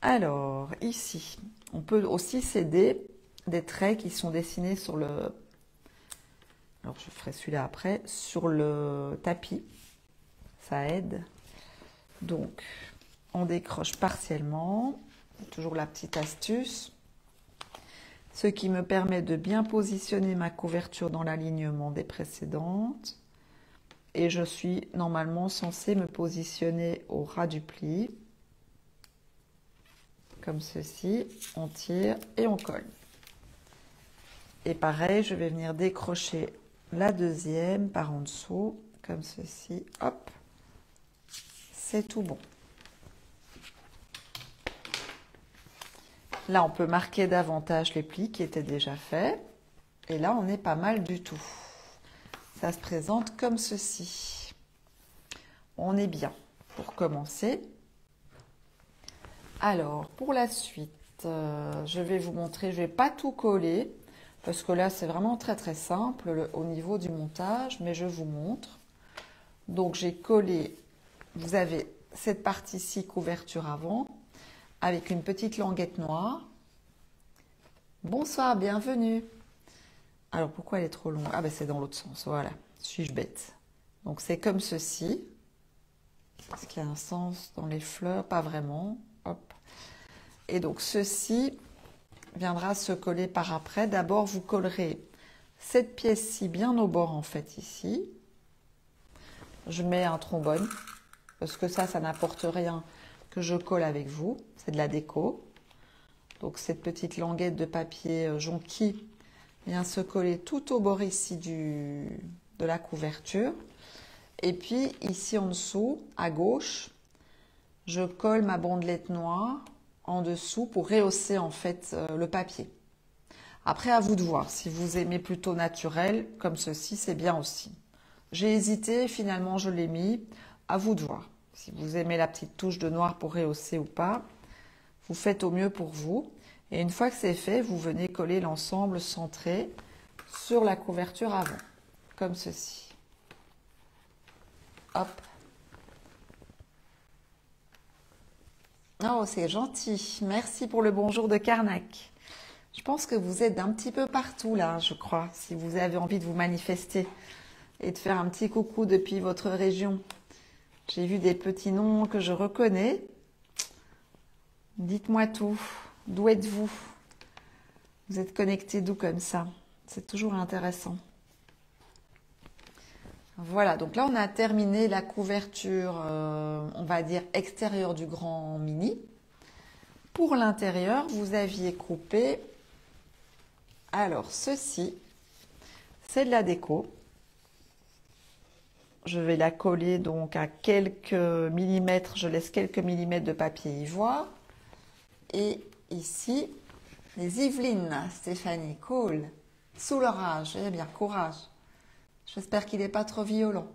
Alors, ici, on peut aussi céder des traits qui sont dessinés sur le... Alors, je ferai celui-là après, sur le tapis. Ça aide. Donc, on décroche partiellement. Toujours la petite astuce. Ce qui me permet de bien positionner ma couverture dans l'alignement des précédentes. Et je suis normalement censée me positionner au ras du pli. Comme ceci. On tire et on colle. Et pareil, je vais venir décrocher la deuxième par en dessous, comme ceci, hop, c'est tout bon. Là, on peut marquer davantage les plis qui étaient déjà faits. Et là, on est pas mal du tout. Ça se présente comme ceci. On est bien pour commencer. Alors, pour la suite, je vais vous montrer, je ne vais pas tout coller. Parce que là, c'est vraiment très très simple au niveau du montage, mais je vous montre. Donc, j'ai collé, vous avez cette partie-ci, couverture avant, avec une petite languette noire. Bonsoir, bienvenue. Alors, pourquoi elle est trop longue? Ah, ben c'est dans l'autre sens, voilà. Suis-je bête? Donc, c'est comme ceci. Est-ce qu'il y a un sens dans les fleurs? Pas vraiment. Hop. Et donc, ceci viendra se coller par après. D'abord, vous collerez cette pièce-ci bien au bord, en fait, ici. Je mets un trombone, parce que ça n'apporte rien que je colle avec vous. C'est de la déco. Donc, cette petite languette de papier jonquille vient se coller tout au bord ici de la couverture. Et puis, ici en dessous, à gauche, je colle ma bandelette noire en dessous pour rehausser en fait le papier. Après, à vous de voir. Si vous aimez plutôt naturel, comme ceci, c'est bien aussi. J'ai hésité, finalement je l'ai mis. À vous de voir. Si vous aimez la petite touche de noir pour rehausser ou pas, vous faites au mieux pour vous. Et une fois que c'est fait, vous venez coller l'ensemble centré sur la couverture avant, comme ceci. Hop. Oh, c'est gentil. Merci pour le bonjour de Carnac. Je pense que vous êtes d'un petit peu partout là, je crois, si vous avez envie de vous manifester et de faire un petit coucou depuis votre région. J'ai vu des petits noms que je reconnais. Dites-moi tout. D'où êtes-vous? Vous êtes connecté d'où comme ça? C'est toujours intéressant. Voilà, donc là on a terminé la couverture, on va dire extérieure du grand mini. Pour l'intérieur, vous aviez coupé, alors ceci, c'est de la déco. Je vais la coller donc à quelques millimètres, je laisse quelques millimètres de papier ivoire. Et ici, les Yvelines, Stéphanie, cool. Sous l'orage, eh bien, courage. J'espère qu'il n'est pas trop violent.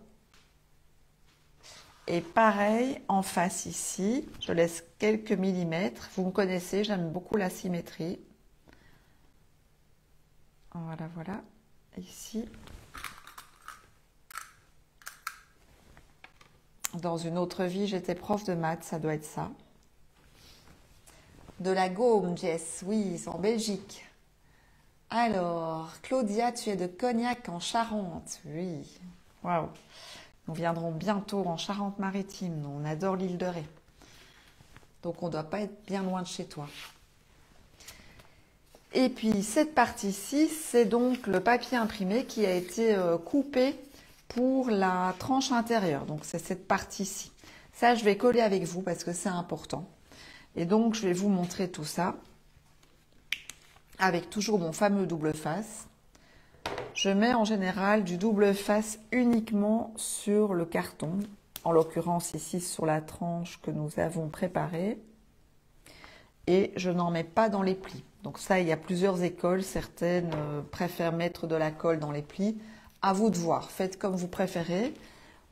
Et pareil, en face ici, je laisse quelques millimètres. Vous me connaissez, j'aime beaucoup la symétrie. Voilà, voilà. Ici. Dans une autre vie, j'étais prof de maths, ça doit être ça. De la Gaume, Jess, oui, c'est en Belgique. Alors, Claudia, tu es de Cognac en Charente. Oui, waouh. Nous viendrons bientôt en Charente-Maritime. On adore l'île de Ré. Donc, on ne doit pas être bien loin de chez toi. Et puis, cette partie-ci, c'est donc le papier imprimé qui a été coupé pour la tranche intérieure. Donc, c'est cette partie-ci. Ça, je vais coller avec vous parce que c'est important. Et donc, je vais vous montrer tout ça. Avec toujours mon fameux double face. Je mets en général du double face uniquement sur le carton, en l'occurrence ici sur la tranche que nous avons préparée. Et je n'en mets pas dans les plis. Donc ça, il y a plusieurs écoles, certaines préfèrent mettre de la colle dans les plis. À vous de voir, faites comme vous préférez.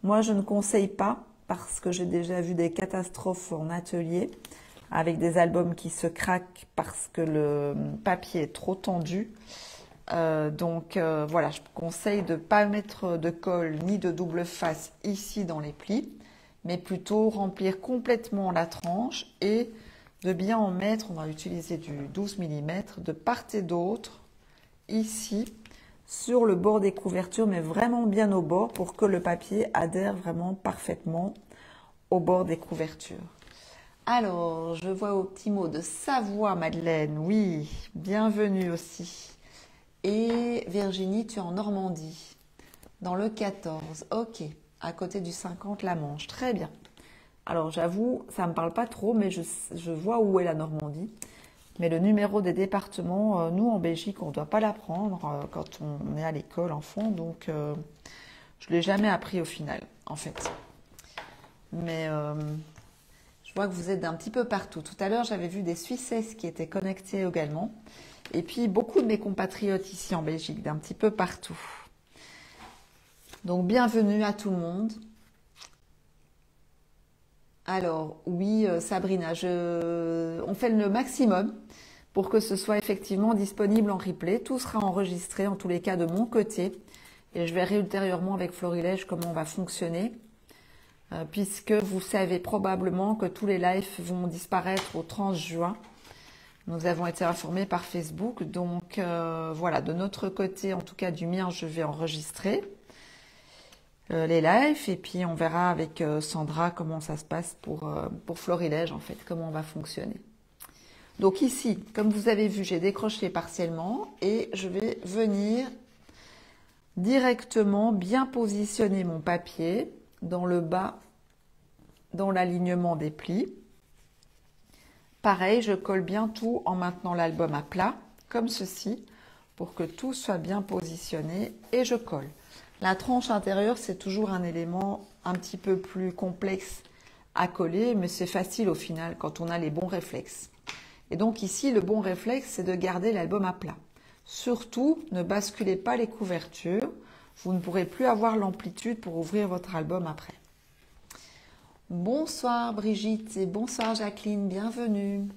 Moi, je ne conseille pas parce que j'ai déjà vu des catastrophes en atelier avec des albums qui se craquent parce que le papier est trop tendu. Voilà, je conseille de ne pas mettre de colle ni de double face ici dans les plis, mais plutôt remplir complètement la tranche et de bien en mettre, on va utiliser du 12 mm, de part et d'autre, ici, sur le bord des couvertures, mais vraiment bien au bord pour que le papier adhère vraiment parfaitement au bord des couvertures. Alors, je vois au petit mot de Savoie, Madeleine. Oui, bienvenue aussi. Et Virginie, tu es en Normandie, dans le 14. Ok, à côté du 50, la Manche. Très bien. Alors, j'avoue, ça ne me parle pas trop, mais je vois où est la Normandie. Mais le numéro des départements, nous, en Belgique, on ne doit pas l'apprendre quand on est à l'école enfant. Donc, je ne l'ai jamais appris au final, en fait. Mais... je vois que vous êtes d'un petit peu partout. Tout à l'heure, j'avais vu des Suissesses qui étaient connectées également. Et puis, beaucoup de mes compatriotes ici en Belgique, d'un petit peu partout. Donc, bienvenue à tout le monde. Alors, oui, Sabrina, on fait le maximum pour que ce soit effectivement disponible en replay. Tout sera enregistré, en tous les cas, de mon côté. Et je verrai ultérieurement avec Florilège comment on va fonctionner. Puisque vous savez probablement que tous les lives vont disparaître au 30 juin. Nous avons été informés par Facebook. Donc voilà, de notre côté, en tout cas du mien, je vais enregistrer les lives. Et puis on verra avec Sandra comment ça se passe pour Florilège, en fait, comment on va fonctionner. Donc ici, comme vous avez vu, j'ai décroché partiellement et je vais venir directement bien positionner mon papier dans le bas, dans l'alignement des plis. Pareil, je colle bien tout en maintenant l'album à plat, comme ceci, pour que tout soit bien positionné et je colle. La tranche intérieure, c'est toujours un élément un petit peu plus complexe à coller, mais c'est facile au final quand on a les bons réflexes. Et donc ici, le bon réflexe, c'est de garder l'album à plat. Surtout, ne basculez pas les couvertures. vous ne pourrez plus avoir l'amplitude pour ouvrir votre album après. Bonsoir Brigitte et bonsoir Jacqueline, bienvenue.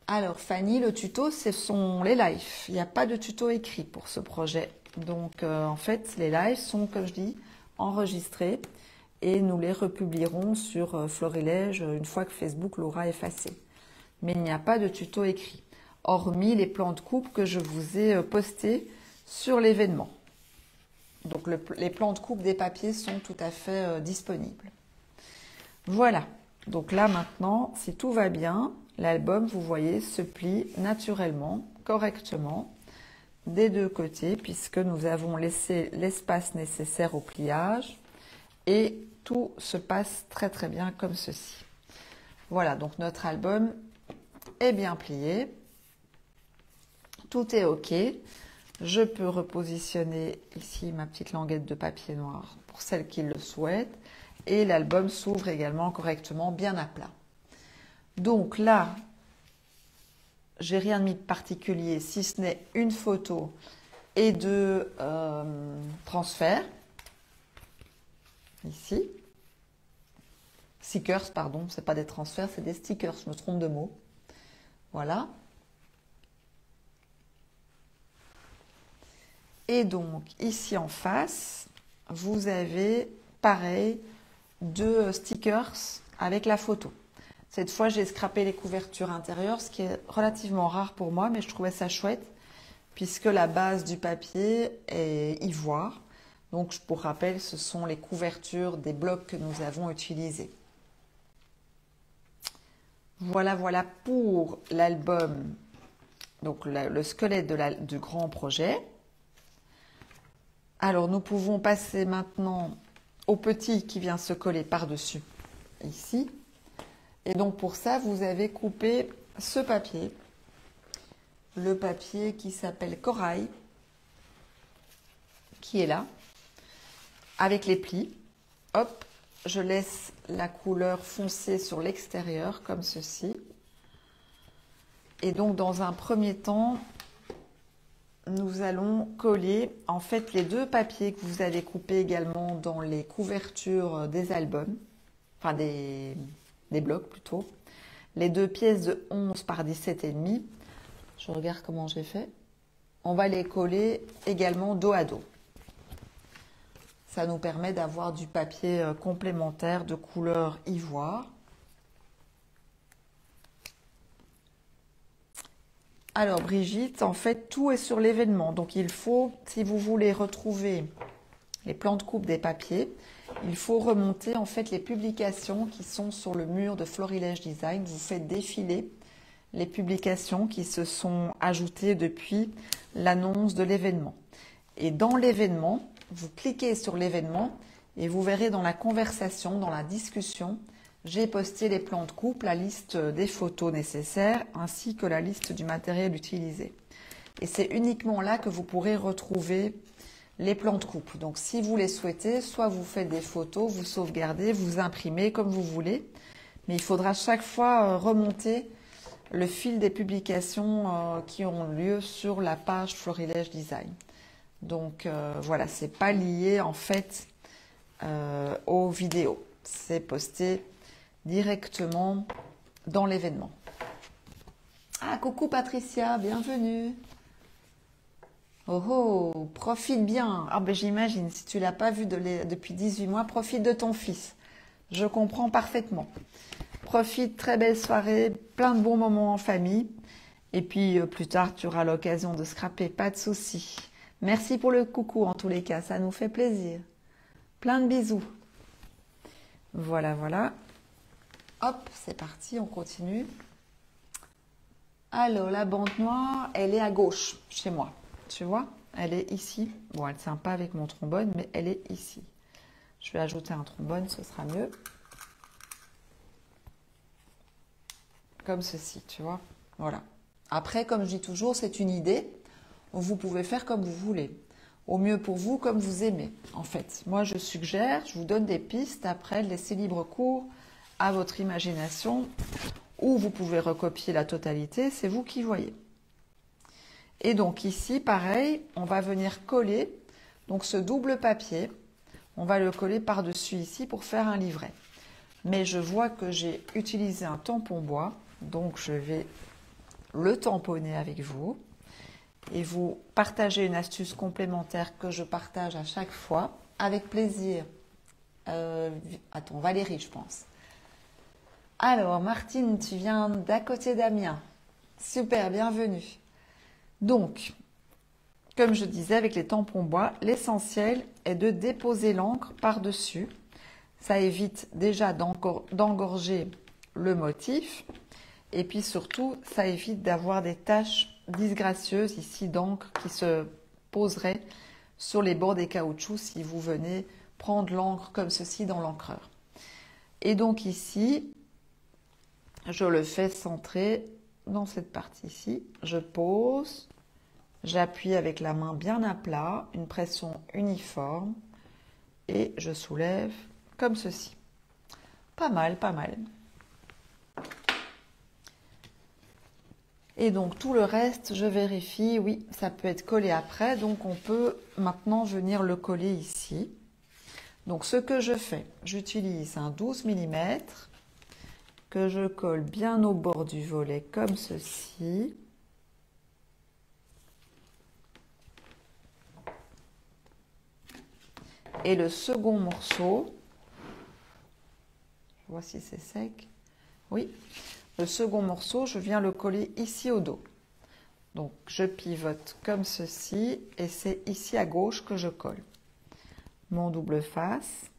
Alors Fanny, le tuto, ce sont les lives. Il n'y a pas de tuto écrit pour ce projet. Donc en fait, les lives sont, comme je dis, enregistrés et nous les republierons sur Florilège une fois que Facebook l'aura effacé. Mais il n'y a pas de tuto écrit, hormis les plans de coupe que je vous ai postés sur l'événement. Donc les plans de coupe des papiers sont tout à fait disponibles. Voilà, donc là maintenant, si tout va bien, l'album, vous voyez, se plie naturellement, correctement, des deux côtés, puisque nous avons laissé l'espace nécessaire au pliage et tout se passe très très bien comme ceci. Voilà, donc notre album est bien plié, tout est ok. Je peux repositionner ici ma petite languette de papier noir pour celles qui le souhaitent et l'album s'ouvre également correctement bien à plat. Donc là, j'ai rien mis de particulier si ce n'est une photo et deux transferts. Ici. Stickers, pardon, ce n'est pas des transferts, c'est des stickers, je me trompe de mot. Voilà. Et donc, ici en face, vous avez, pareil, deux stickers avec la photo. Cette fois, j'ai scrapé les couvertures intérieures, ce qui est relativement rare pour moi, mais je trouvais ça chouette, puisque la base du papier est ivoire. Donc, pour rappel, ce sont les couvertures des blocs que nous avons utilisés. Voilà, voilà pour l'album, donc le squelette du grand projet. Alors, nous pouvons passer maintenant au petit qui vient se coller par-dessus, ici. Et donc, pour ça, vous avez coupé ce papier, le papier qui s'appelle Corail, qui est là, avec les plis. Hop, je laisse la couleur foncée sur l'extérieur, comme ceci. Et donc, dans un premier temps, nous allons coller en fait les deux papiers que vous avez coupés également dans les couvertures des albums, enfin des blocs plutôt, les deux pièces de 11 par 17,5. Je regarde comment j'ai fait. On va les coller également dos à dos. Ça nous permet d'avoir du papier complémentaire de couleur ivoire. Alors Brigitte, en fait, tout est sur l'événement. Donc il faut, si vous voulez retrouver les plans de coupe des papiers, il faut remonter en fait les publications qui sont sur le mur de Florilège Design. Vous faites défiler les publications qui se sont ajoutées depuis l'annonce de l'événement. Et dans l'événement, vous cliquez sur l'événement et vous verrez dans la conversation, dans la discussion, j'ai posté les plans de coupe, la liste des photos nécessaires ainsi que la liste du matériel utilisé. Et c'est uniquement là que vous pourrez retrouver les plans de coupe. Donc si vous les souhaitez, soit vous faites des photos, vous sauvegardez, vous imprimez comme vous voulez. Mais il faudra chaque fois remonter le fil des publications qui ont lieu sur la page Florilège Design. Donc voilà, c'est pas lié en fait aux vidéos. C'est posté directement dans l'événement. Ah, coucou Patricia, bienvenue. Oh oh, profite bien. Ah ben j'imagine, si tu l'as pas vu depuis 18 mois, profite de ton fils. Je comprends parfaitement. Profite, très belle soirée, plein de bons moments en famille. Et puis plus tard, tu auras l'occasion de scraper, pas de souci. Merci pour le coucou en tous les cas, ça nous fait plaisir. Plein de bisous. Voilà, voilà. Hop, c'est parti, on continue. Alors, la bande noire, elle est à gauche, chez moi. Tu vois, elle est ici. Bon, elle ne tient pas avec mon trombone, mais elle est ici. Je vais ajouter un trombone, ce sera mieux. Comme ceci, tu vois. Voilà. Après, comme je dis toujours, c'est une idée. Vous pouvez faire comme vous voulez. Au mieux pour vous, comme vous aimez, en fait. Moi, je suggère, je vous donne des pistes. Après, laissez libre cours à votre imagination, ou vous pouvez recopier la totalité, c'est vous qui voyez. Et donc ici, pareil, on va venir coller donc ce double papier. On va le coller par-dessus ici pour faire un livret. Mais je vois que j'ai utilisé un tampon bois, donc je vais le tamponner avec vous. Et vous partagez une astuce complémentaire que je partage à chaque fois, avec plaisir. Attends, Valérie, je pense. Alors, Martine, tu viens d'à côté d'Amiens. Super, bienvenue. Donc, comme je disais, avec les tampons bois, l'essentiel est de déposer l'encre par-dessus. Ça évite déjà d'engorger le motif. Et puis surtout, ça évite d'avoir des taches disgracieuses ici d'encre qui se poseraient sur les bords des caoutchoucs si vous venez prendre l'encre comme ceci dans l'encreur. Et donc ici, je le fais centrer dans cette partie-ci. Je pose, j'appuie avec la main bien à plat, une pression uniforme et je soulève comme ceci. Pas mal, pas mal. Et donc tout le reste, je vérifie, oui, ça peut être collé après, donc on peut maintenant venir le coller ici. Donc ce que je fais, j'utilise un 12 mm que je colle bien au bord du volet comme ceci. Et le second morceau, je vois si c'est sec, oui. Le second morceau, je viens le coller ici au dos. Donc, je pivote comme ceci et c'est ici à gauche que je colle. Mon double face.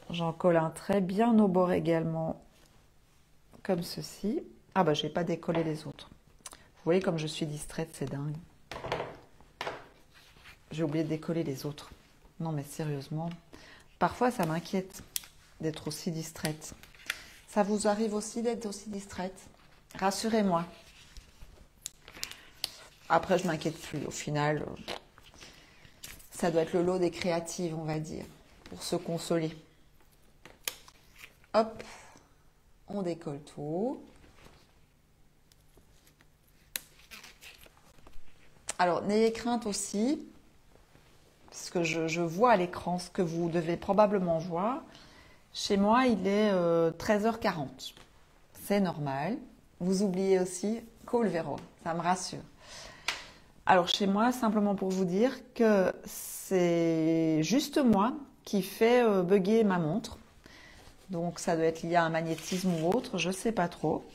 J'en colle un trait bien au bord également, comme ceci. Ah bah, je n'ai pas décollé les autres. Vous voyez comme je suis distraite, c'est dingue. J'ai oublié de décoller les autres. Non mais sérieusement, parfois ça m'inquiète d'être aussi distraite. Ça vous arrive aussi d'être aussi distraite? Rassurez-moi. Après, je ne m'inquiète plus. Au final, ça doit être le lot des créatives, on va dire, pour se consoler. Hop, on décolle tout. Alors, n'ayez crainte aussi, parce que je vois à l'écran ce que vous devez probablement voir. Chez moi, il est 13h40. C'est normal. Vous oubliez aussi, cool Véro, ça me rassure. Alors chez moi, simplement pour vous dire que c'est juste moi qui fait bugger ma montre. Donc ça doit être lié à un magnétisme ou autre, je ne sais pas trop.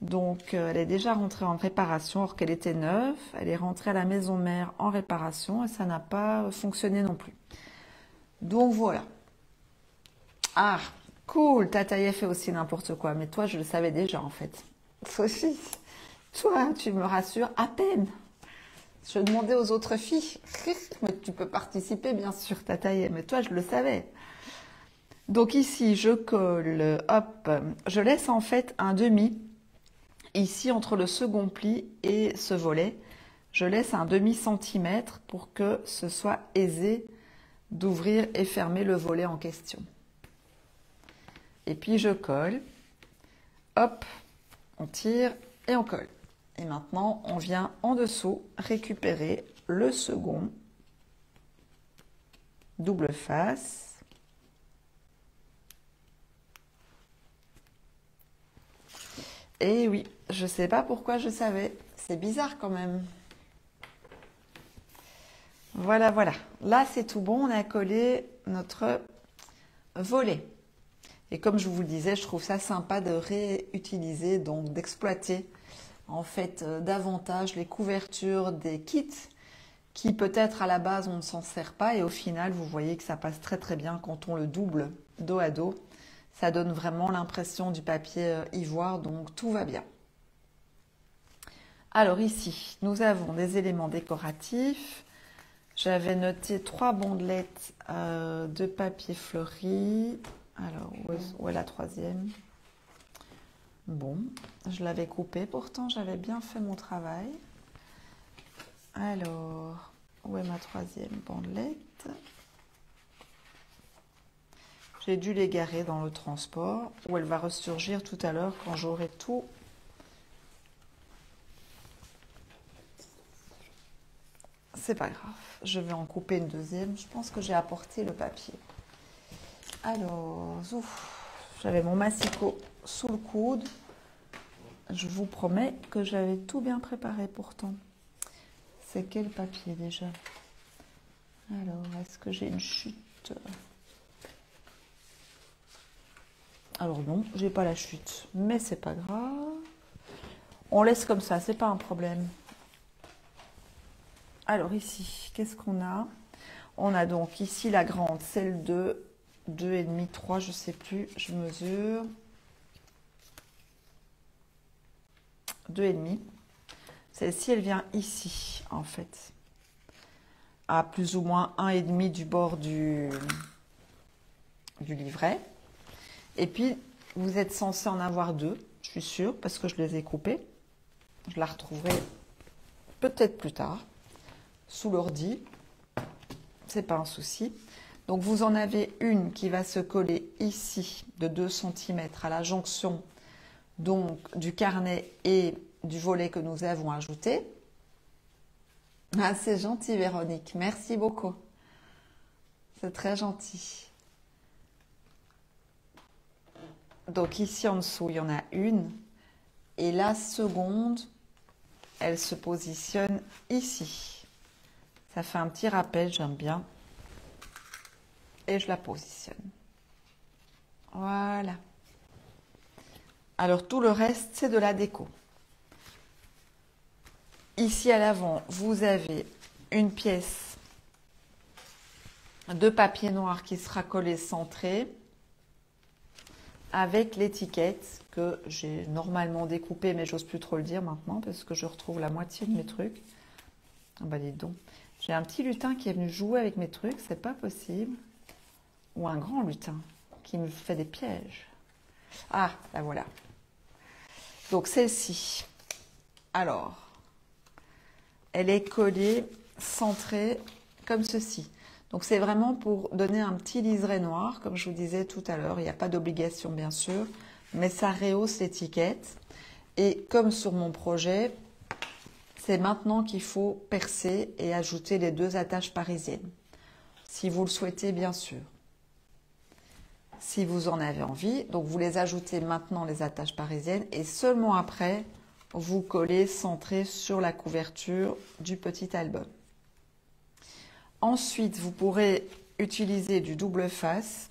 Donc elle est déjà rentrée en réparation, alors qu'elle était neuve. Elle est rentrée à la maison mère en réparation et ça n'a pas fonctionné non plus. Donc voilà. Ah, cool, Tataïa fait aussi n'importe quoi. Mais toi, je le savais déjà en fait. Sophie, toi, tu me rassures à peine. Je demandais aux autres filles. Mais tu peux participer, bien sûr, Tataïa. Mais toi, je le savais. Donc ici, je colle, hop, je laisse en fait un demi. Ici, entre le second pli et ce volet, je laisse un demi-centimètre pour que ce soit aisé d'ouvrir et fermer le volet en question. Et puis je colle, hop, on tire et on colle. Et maintenant, on vient en dessous récupérer le second double face. Et oui, je ne sais pas pourquoi je savais. C'est bizarre quand même. Voilà, voilà. Là, c'est tout bon. On a collé notre volet. Et comme je vous le disais, je trouve ça sympa de réutiliser, donc d'exploiter en fait davantage les couvertures des kits qui peut-être à la base on ne s'en sert pas et au final vous voyez que ça passe très très bien quand on le double dos à dos. Ça donne vraiment l'impression du papier ivoire, donc tout va bien. Alors ici, nous avons des éléments décoratifs. J'avais noté 3 bandelettes de papier fleuri. Alors, où est la troisième? Bon, je l'avais coupé, pourtant j'avais bien fait mon travail. Alors, où est ma troisième bandelette? J'ai dû l'égarer dans le transport, où elle va ressurgir tout à l'heure quand j'aurai tout c'est pas grave. Je vais en couper une deuxième. Je pense que j'ai apporté le papier. Alors, j'avais mon massicot sous le coude. Je vous promets que j'avais tout bien préparé pourtant. C'est quel papier déjà? Alors, est-ce que j'ai une chute? Alors non, j'ai pas la chute, mais c'est pas grave. On laisse comme ça, c'est pas un problème. Alors ici, qu'est-ce qu'on a? On a donc ici la grande, celle de 2,5, 3, je sais plus, je mesure. 2,5. Celle-ci, elle vient ici, en fait. À plus ou moins 1,5 du bord du livret. Et puis, vous êtes censé en avoir 2, je suis sûre, parce que je les ai coupés. Je la retrouverai peut-être plus tard, sous l'ordi. C'est pas un souci. Donc, vous en avez une qui va se coller ici, de 2 cm à la jonction donc, du carnet et du volet que nous avons ajouté. Ah, c'est gentil, Véronique. Merci beaucoup. C'est très gentil. Donc ici en dessous, il y en a une. Et la seconde, elle se positionne ici. Ça fait un petit rappel, j'aime bien. Et je la positionne. Voilà. Alors tout le reste, c'est de la déco. Ici à l'avant, vous avez une pièce de papier noir qui sera collée centrée avec l'étiquette que j'ai normalement découpée, mais j'ose plus trop le dire maintenant parce que je retrouve la moitié de mes trucs. Ah bah dis donc, j'ai un petit lutin qui est venu jouer avec mes trucs, c'est pas possible. Ou un grand lutin qui me fait des pièges. Ah, la voilà. Donc celle-ci, alors, elle est collée, centrée, comme ceci. Donc c'est vraiment pour donner un petit liseré noir, comme je vous disais tout à l'heure. Il n'y a pas d'obligation bien sûr, mais ça rehausse l'étiquette. Et comme sur mon projet, c'est maintenant qu'il faut percer et ajouter les 2 attaches parisiennes. Si vous le souhaitez bien sûr. Si vous en avez envie, donc vous les ajoutez maintenant les attaches parisiennes et seulement après, vous collez centré sur la couverture du petit album. Ensuite, vous pourrez utiliser du double face.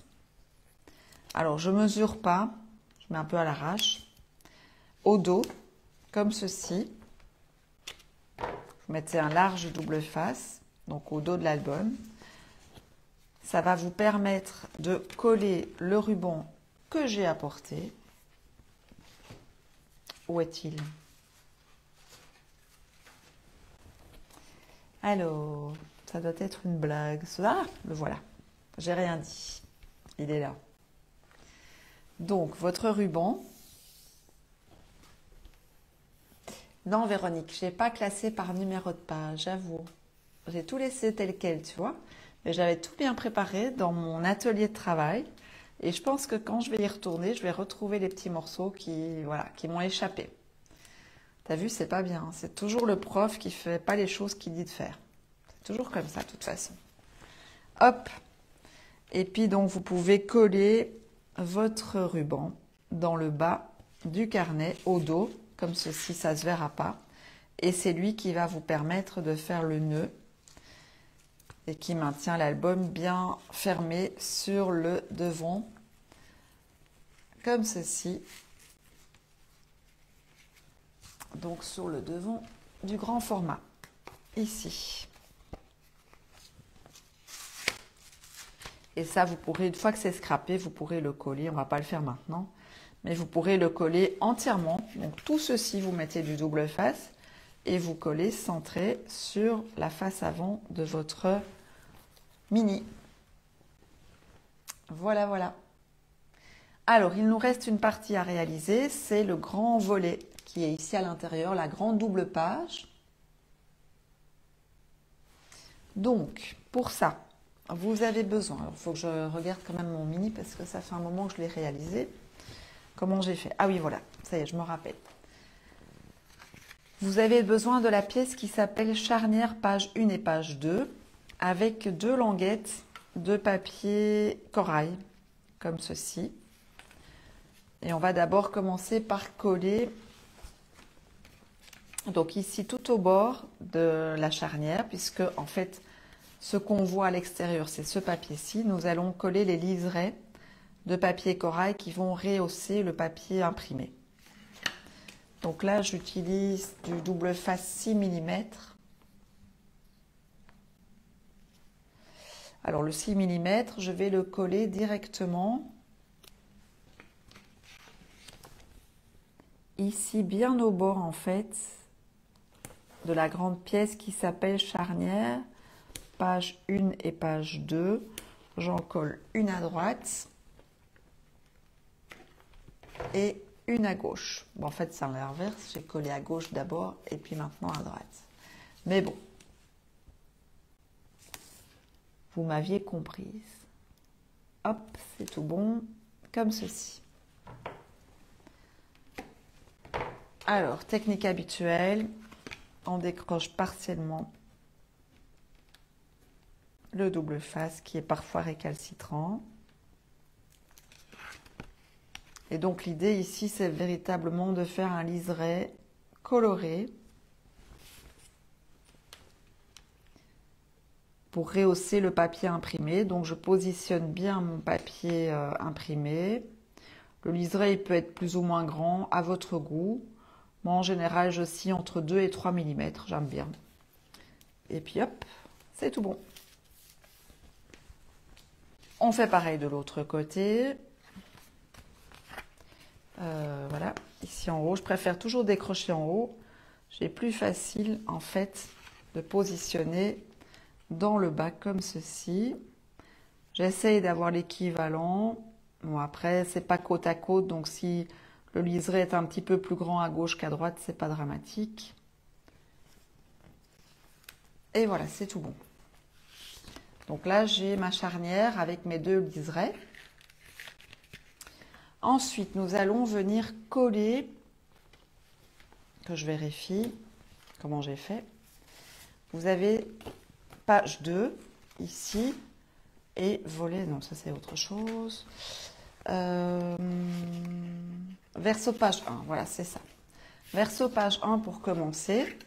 Alors, je ne mesure pas, je mets un peu à l'arrache. Au dos, comme ceci. Vous mettez un large double face, donc au dos de l'album. Ça va vous permettre de coller le ruban que j'ai apporté. Où est-il? Alors, ça doit être une blague. Ah, le voilà. J'ai rien dit. Il est là. Donc, votre ruban. Non, Véronique, je n'ai pas classé par numéro de page, j'avoue. J'ai tout laissé tel quel, tu vois. Mais j'avais tout bien préparé dans mon atelier de travail. Et je pense que quand je vais y retourner, je vais retrouver les petits morceaux qui, voilà, qui m'ont échappé. T'as vu, c'est pas bien. C'est toujours le prof qui fait pas les choses qu'il dit de faire. C'est toujours comme ça, de toute façon. Hop. Et puis, donc, vous pouvez coller votre ruban dans le bas du carnet, au dos, comme ceci, ça ne se verra pas. Et c'est lui qui va vous permettre de faire le nœud et qui maintient l'album bien fermé sur le devant, comme ceci. Donc sur le devant du grand format, ici. Et ça, vous pourrez, une fois que c'est scrappé, vous pourrez le coller. On ne va pas le faire maintenant, mais vous pourrez le coller entièrement. Donc tout ceci, vous mettez du double face et vous collez centré sur la face avant de votre mini. Voilà, voilà. Alors, il nous reste une partie à réaliser, c'est le grand volet qui est ici à l'intérieur, la grande double page. Donc, pour ça, vous avez besoin, alors il faut que je regarde quand même mon mini parce que ça fait un moment que je l'ai réalisé. Comment j'ai fait? Ah oui, voilà, ça y est, je me rappelle. Vous avez besoin de la pièce qui s'appelle charnière page 1 et page 2 avec 2 languettes de papier corail, comme ceci. Et on va d'abord commencer par coller, donc ici tout au bord de la charnière, puisque en fait ce qu'on voit à l'extérieur c'est ce papier-ci. Nous allons coller les liserés de papier corail qui vont rehausser le papier imprimé. Donc là j'utilise du double face 6 mm. Alors le 6 mm, je vais le coller directement ici, bien au bord en fait, de la grande pièce qui s'appelle charnière, page 1 et page 2. J'en colle une à droite et une à gauche. Bon, en fait, c'est l'inverse. J'ai collé à gauche d'abord et puis maintenant à droite. Mais bon, vous m'aviez comprise. Hop, c'est tout bon, comme ceci. Alors, technique habituelle, on décroche partiellement le double face qui est parfois récalcitrant. Et donc l'idée ici, c'est véritablement de faire un liseré coloré pour rehausser le papier imprimé. Donc je positionne bien mon papier imprimé. Le liseré il peut être plus ou moins grand à votre goût. Moi en général je scie entre 2 et 3 mm, j'aime bien. Et puis hop, c'est tout bon. On fait pareil de l'autre côté. Voilà, ici en haut, je préfère toujours décrocher en haut. J'ai plus facile en fait de positionner dans le bas comme ceci. J'essaye d'avoir l'équivalent. Bon, après, c'est pas côte à côte, donc si le liseré est un petit peu plus grand à gauche qu'à droite, c'est pas dramatique. Et voilà, c'est tout bon. Donc là, j'ai ma charnière avec mes 2 liserés. Ensuite, nous allons venir coller, que je vérifie comment j'ai fait. Vous avez page 2 ici et volet, non ça c'est autre chose. Verso page 1, voilà c'est ça. Verso page 1 pour commencer.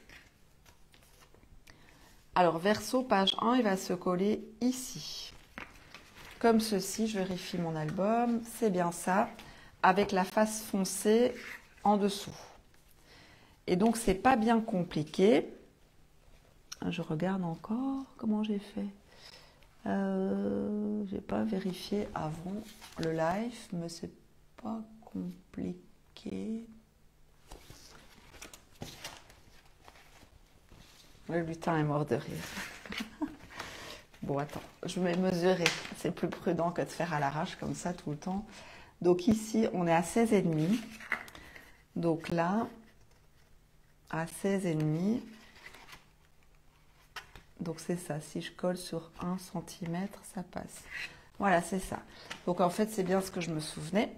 Alors verso page 1, il va se coller ici. Comme ceci, je vérifie mon album, c'est bien ça, avec la face foncée en dessous. Et donc, c'est pas bien compliqué. Je regarde encore comment j'ai fait. J'ai pas vérifié avant le live, mais c'est pas compliqué. Le lutin est mort de rire. Bon, attends, je vais mesurer. C'est plus prudent que de faire à l'arrache comme ça tout le temps. Donc ici, on est à 16,5. Donc là, à 16,5. Donc c'est ça. Si je colle sur 1 cm, ça passe. Voilà, c'est ça. Donc en fait, c'est bien ce que je me souvenais.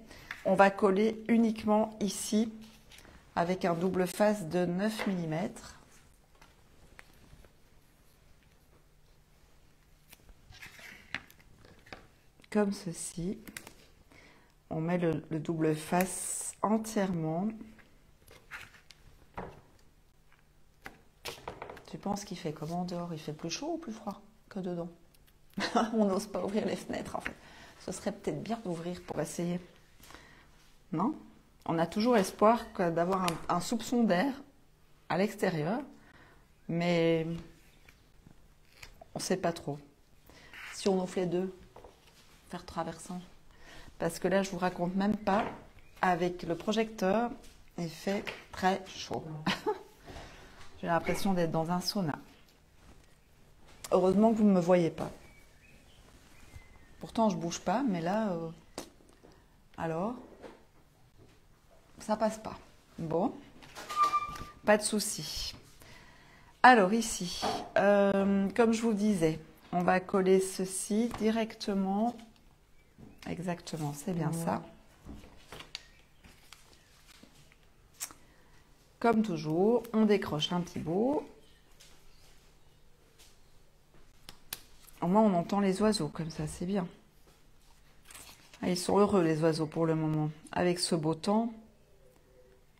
On va coller uniquement ici avec un double face de 9 mm. Comme ceci. On met le double face entièrement. Tu penses qu'il fait comment dehors? Il fait plus chaud ou plus froid que dedans? On n'ose pas ouvrir les fenêtres en fait. Ce serait peut-être bien d'ouvrir pour essayer. Non? On a toujours espoir d'avoir un soupçon d'air à l'extérieur, mais on ne sait pas trop. Si on ouvre les deux, faire traversant. Parce que là, je vous raconte même pas, avec le projecteur, il fait très chaud. J'ai l'impression d'être dans un sauna. Heureusement que vous ne me voyez pas. Pourtant, je bouge pas, mais là, alors, ça passe pas. Bon, pas de souci. Alors ici, comme je vous disais, on va coller ceci directement. Exactement, c'est bien ça. Comme toujours, on décroche un petit bout. Au moins, on entend les oiseaux, comme ça, c'est bien. Ah, ils sont heureux, les oiseaux, pour le moment. Avec ce beau temps,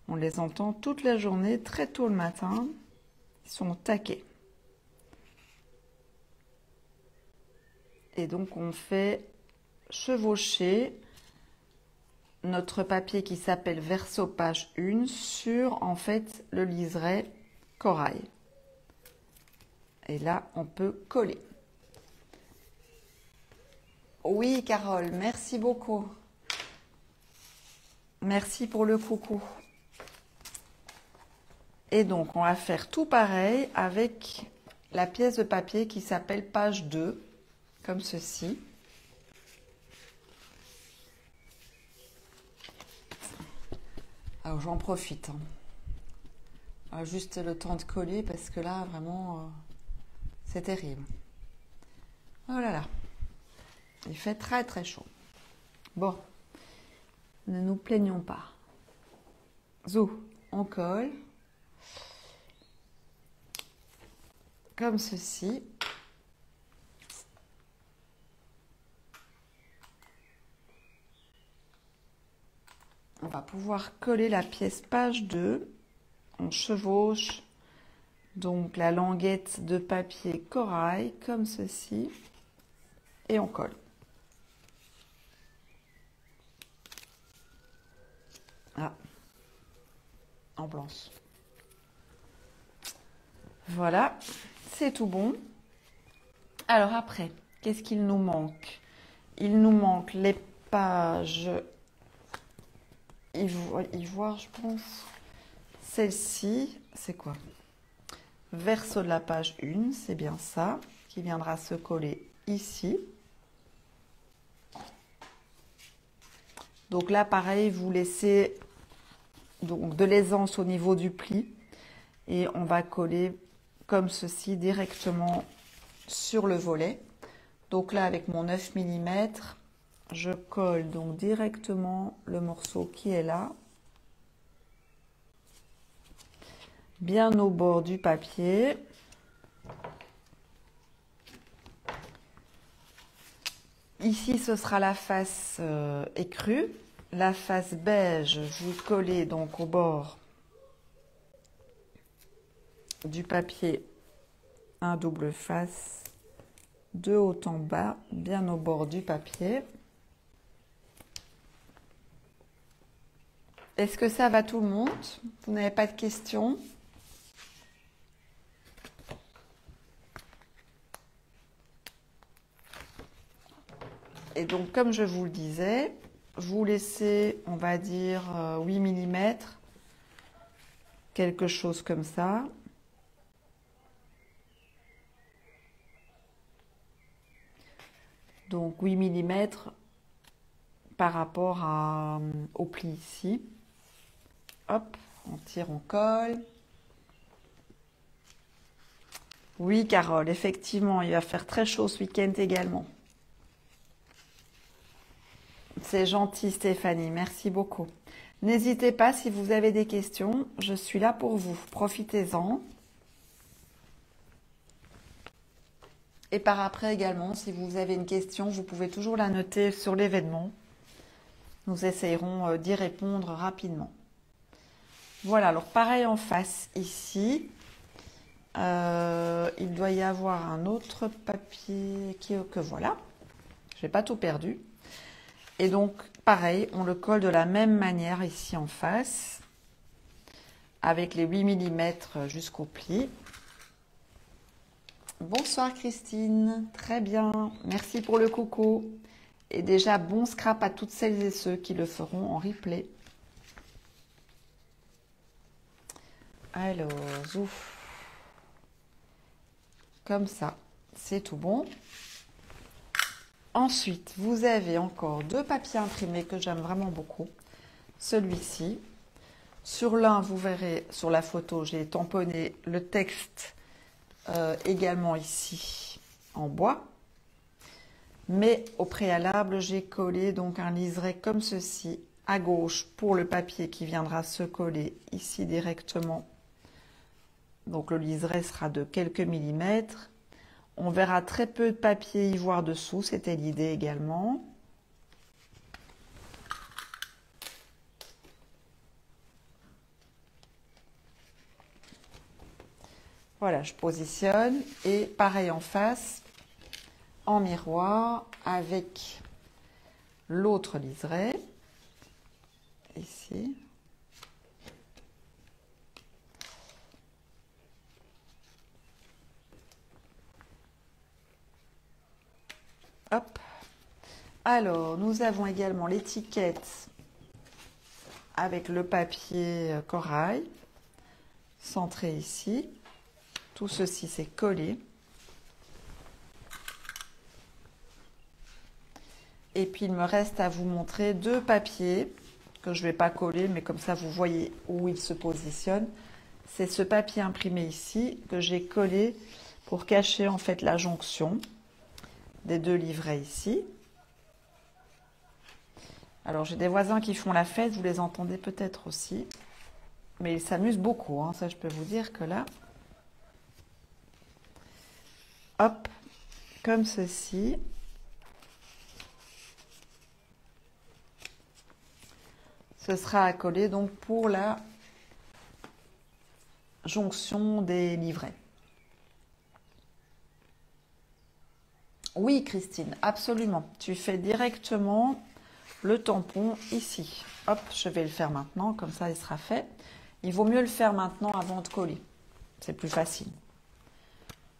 on les entend toute la journée, très tôt le matin. Ils sont au taquet. Et donc, on fait chevaucher notre papier qui s'appelle Verso page 1 sur, en fait, le liseré corail. Et là, on peut coller. Oui, Carole, merci beaucoup. Merci pour le coucou. Et donc, on va faire tout pareil avec la pièce de papier qui s'appelle page 2, comme ceci. Alors, j'en profite. Juste le temps de coller parce que là, vraiment, c'est terrible. Oh là là. Il fait très très chaud. Bon, ne nous plaignons pas. Zou, on colle. Comme ceci. On va pouvoir coller la pièce page 2. On chevauche donc la languette de papier corail comme ceci. Et on colle. Ah, en blanche. Voilà, c'est tout bon. Alors après, qu'est-ce qu'il nous manque? Il nous manque les pages ivoire, je pense. Celle-ci, c'est quoi? Verso de la page 1, c'est bien ça, qui viendra se coller ici. Donc là, pareil, vous laissez donc de l'aisance au niveau du pli et on va coller comme ceci directement sur le volet. Donc là, avec mon 9 mm, je colle donc directement le morceau qui est là, bien au bord du papier. Ici, ce sera la face écrue. La face beige, vous collez donc au bord du papier un double face de haut en bas, bien au bord du papier. Est-ce que ça va tout le monde? Vous n'avez pas de questions? Et donc, comme je vous le disais, vous laissez, on va dire, 8 mm, quelque chose comme ça. Donc 8 mm par rapport au pli ici. Hop, on tire, on colle. Oui, Carole, effectivement, il va faire très chaud ce week-end également. C'est gentil, Stéphanie, merci beaucoup. N'hésitez pas, si vous avez des questions, je suis là pour vous. Profitez-en. Et par après également, si vous avez une question, vous pouvez toujours la noter sur l'événement. Nous essayerons d'y répondre rapidement. Voilà, alors pareil en face ici. Il doit y avoir un autre papier que voilà. Je n'ai pas tout perdu. Et donc, pareil, on le colle de la même manière ici en face, avec les 8 mm jusqu'au pli. Bonsoir Christine, très bien, merci pour le coucou. Et déjà, bon scrap à toutes celles et ceux qui le feront en replay. Alors, ouf. Comme ça, c'est tout bon. Ensuite, vous avez encore deux papiers imprimés que j'aime vraiment beaucoup. Celui-ci. Sur l'un, vous verrez sur la photo, j'ai tamponné le texte également ici en bois. Mais au préalable, j'ai collé donc un liseré comme ceci à gauche pour le papier qui viendra se coller ici directement. Donc le liseré sera de quelques millimètres. On verra très peu de papier ivoire dessous, c'était l'idée également. Voilà, je positionne et pareil en face, en miroir avec l'autre liseré, ici. Hop. Alors, nous avons également l'étiquette avec le papier corail, centré ici. Tout ceci, c'est collé. Et puis, il me reste à vous montrer deux papiers que je ne vais pas coller, mais comme ça, vous voyez où ils se positionnent. C'est ce papier imprimé ici que j'ai collé pour cacher en fait la jonction des deux livrets ici. Alors, j'ai des voisins qui font la fête, vous les entendez peut-être aussi. Mais ils s'amusent beaucoup, hein, ça je peux vous dire que là... Hop, comme ceci. Ce sera à coller donc pour la jonction des livrets. Oui, Christine, absolument. Tu fais directement le tampon ici. Hop, je vais le faire maintenant, comme ça il sera fait. Il vaut mieux le faire maintenant avant de coller. C'est plus facile.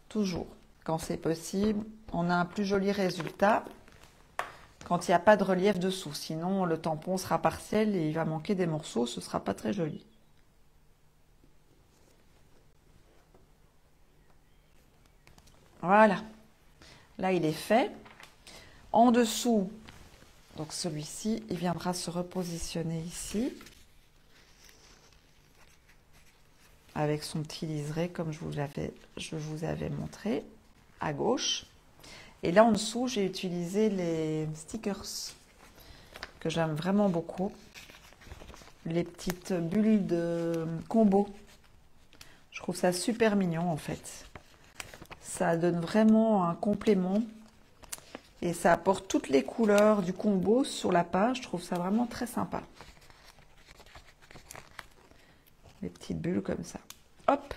Toujours, quand c'est possible, on a un plus joli résultat quand il n'y a pas de relief dessous. Sinon, le tampon sera partiel et il va manquer des morceaux, ce ne sera pas très joli. Voilà. Là, il est fait. En dessous, donc celui-ci, il viendra se repositionner ici. Avec son petit liseré, comme je vous avais montré, à gauche. Et là, en dessous, j'ai utilisé les stickers que j'aime vraiment beaucoup. Les petites bulles de combo. Je trouve ça super mignon, en fait. Ça donne vraiment un complément. Et ça apporte toutes les couleurs du combo sur la page. Je trouve ça vraiment très sympa. Les petites bulles comme ça. Hop!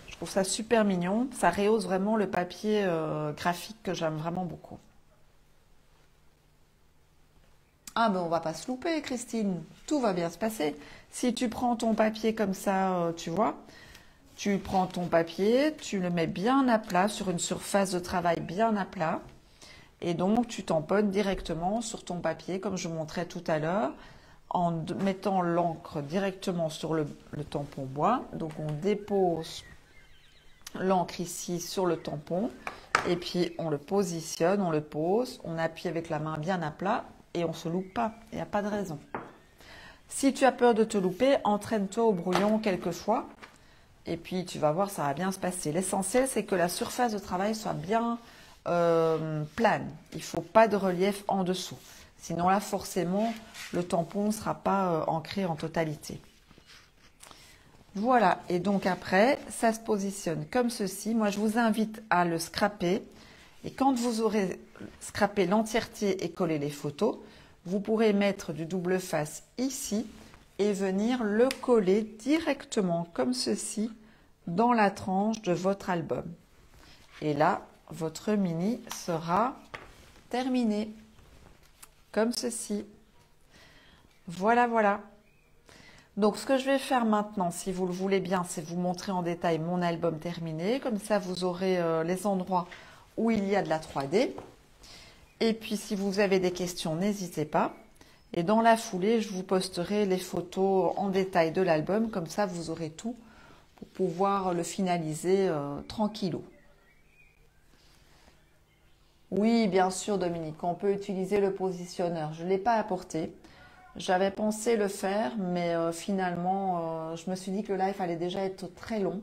Je trouve ça super mignon. Ça rehausse vraiment le papier graphique que j'aime vraiment beaucoup. Ah ben on va pas se louper, Christine. Tout va bien se passer. Si tu prends ton papier comme ça, tu vois, tu prends ton papier, tu le mets bien à plat sur une surface de travail bien à plat. Et donc tu tamponnes directement sur ton papier comme je montrais tout à l'heure en mettant l'encre directement sur le tampon bois. Donc on dépose l'encre ici sur le tampon et puis on le positionne, on le pose, on appuie avec la main bien à plat et on ne se loupe pas, il n'y a pas de raison. Si tu as peur de te louper, entraîne-toi au brouillon quelques fois et puis tu vas voir, ça va bien se passer. L'essentiel, c'est que la surface de travail soit bien plane, il ne faut pas de relief en dessous. Sinon là, forcément, le tampon ne sera pas ancré en totalité. Voilà, et donc après, ça se positionne comme ceci. Moi, je vous invite à le scraper. Et quand vous aurez scrapé l'entièreté et collé les photos, vous pourrez mettre du double face ici et venir le coller directement comme ceci dans la tranche de votre album. Et là, votre mini sera terminé comme ceci. Voilà, voilà. Donc, ce que je vais faire maintenant, si vous le voulez bien, c'est vous montrer en détail mon album terminé. Comme ça, vous aurez les endroits où il y a de la 3D. Et puis, si vous avez des questions, n'hésitez pas. Et dans la foulée, je vous posterai les photos en détail de l'album. Comme ça, vous aurez tout pour pouvoir le finaliser tranquillou. Oui, bien sûr, Dominique, on peut utiliser le positionneur. Je ne l'ai pas apporté. J'avais pensé le faire, mais finalement, je me suis dit que le live allait déjà être très long.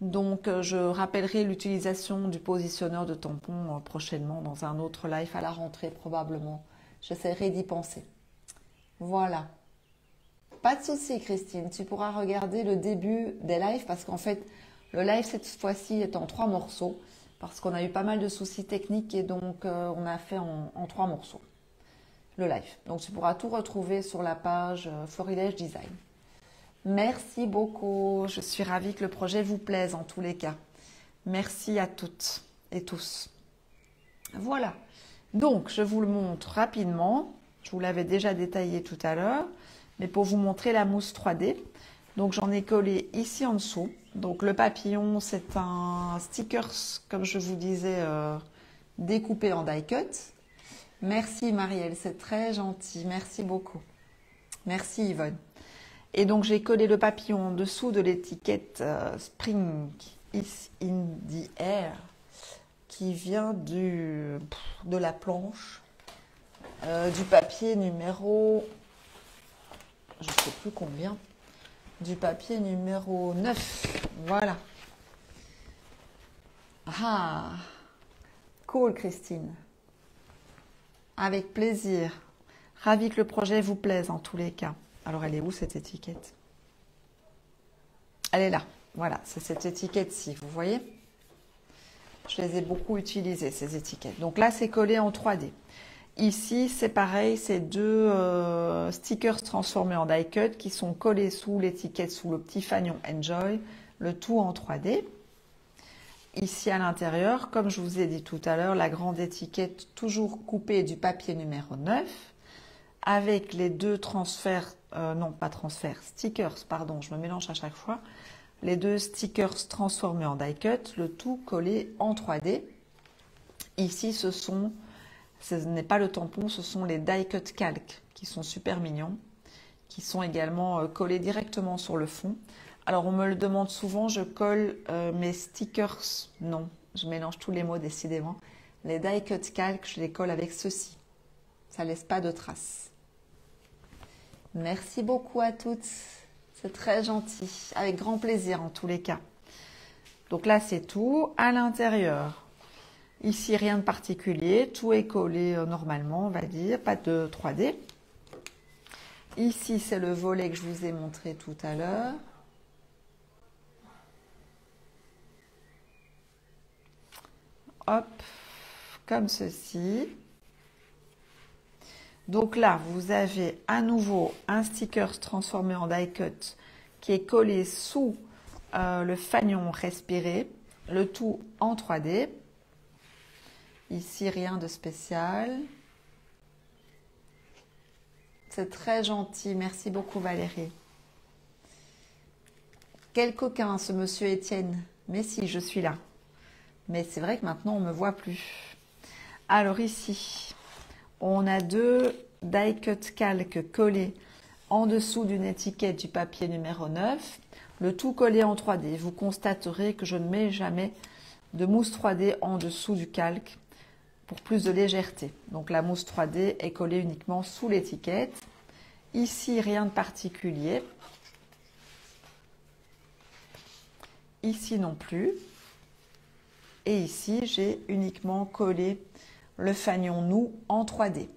Donc, je rappellerai l'utilisation du positionneur de tampon prochainement dans un autre live à la rentrée probablement. J'essaierai d'y penser. Voilà. Pas de souci, Christine. Tu pourras regarder le début des lives parce qu'en fait, le live cette fois-ci est en 3 morceaux parce qu'on a eu pas mal de soucis techniques et donc on a fait en 3 morceaux le live. Donc tu pourras tout retrouver sur la page Florilège Design. Merci beaucoup. Je suis ravie que le projet vous plaise en tous les cas. Merci à toutes et tous. Voilà. Donc, je vous le montre rapidement. Je vous l'avais déjà détaillé tout à l'heure. Mais pour vous montrer la mousse 3D. Donc, j'en ai collé ici en dessous. Donc, le papillon, c'est un stickers, comme je vous disais, découpé en die cut. Merci Marielle, c'est très gentil. Merci beaucoup. Merci Yvonne. Et donc, j'ai collé le papillon en dessous de l'étiquette Spring is in the air qui vient de la planche du papier numéro, je ne sais plus combien, du papier numéro 9. Voilà. Ah, cool Christine. Avec plaisir. Ravie que le projet vous plaise en tous les cas. Alors, elle est où cette étiquette? Elle est là. Voilà, c'est cette étiquette-ci, vous voyez? Je les ai beaucoup utilisées, ces étiquettes. Donc là, c'est collé en 3D. Ici, c'est pareil, c'est deux stickers transformés en die cut qui sont collés sous l'étiquette, sous le petit fanion Enjoy, le tout en 3D. Ici, à l'intérieur, comme je vous ai dit tout à l'heure, la grande étiquette toujours coupée du papier numéro 9 avec les deux transferts, non pas transferts, stickers, pardon, je me mélange à chaque fois, les deux stickers transformés en die cut, le tout collé en 3D. Ici, ce n'est pas le tampon, ce sont les die cut calques qui sont super mignons, qui sont également collés directement sur le fond. Alors, on me le demande souvent, je colle mes stickers, non, je mélange tous les mots décidément. Les die cut calques, je les colle avec ceci. Ça laisse pas de traces. Merci beaucoup à toutes. C'est très gentil. Avec grand plaisir en tous les cas. Donc là, c'est tout. À l'intérieur, ici, rien de particulier. Tout est collé normalement, on va dire. Pas de 3D. Ici, c'est le volet que je vous ai montré tout à l'heure. Hop, comme ceci. Donc là, vous avez à nouveau un sticker transformé en die cut qui est collé sous le fanion respiré, le tout en 3D. Ici, rien de spécial. C'est très gentil. Merci beaucoup Valérie. Quel coquin ce monsieur Étienne. Mais si, je suis là. Mais c'est vrai que maintenant, on ne me voit plus. Alors ici, on a deux die cut calques collés en dessous d'une étiquette du papier numéro 9, le tout collé en 3D. Vous constaterez que je ne mets jamais de mousse 3D en dessous du calque pour plus de légèreté. Donc la mousse 3D est collée uniquement sous l'étiquette. Ici, rien de particulier. Ici non plus. Et ici, j'ai uniquement collé le fanion nous en 3D.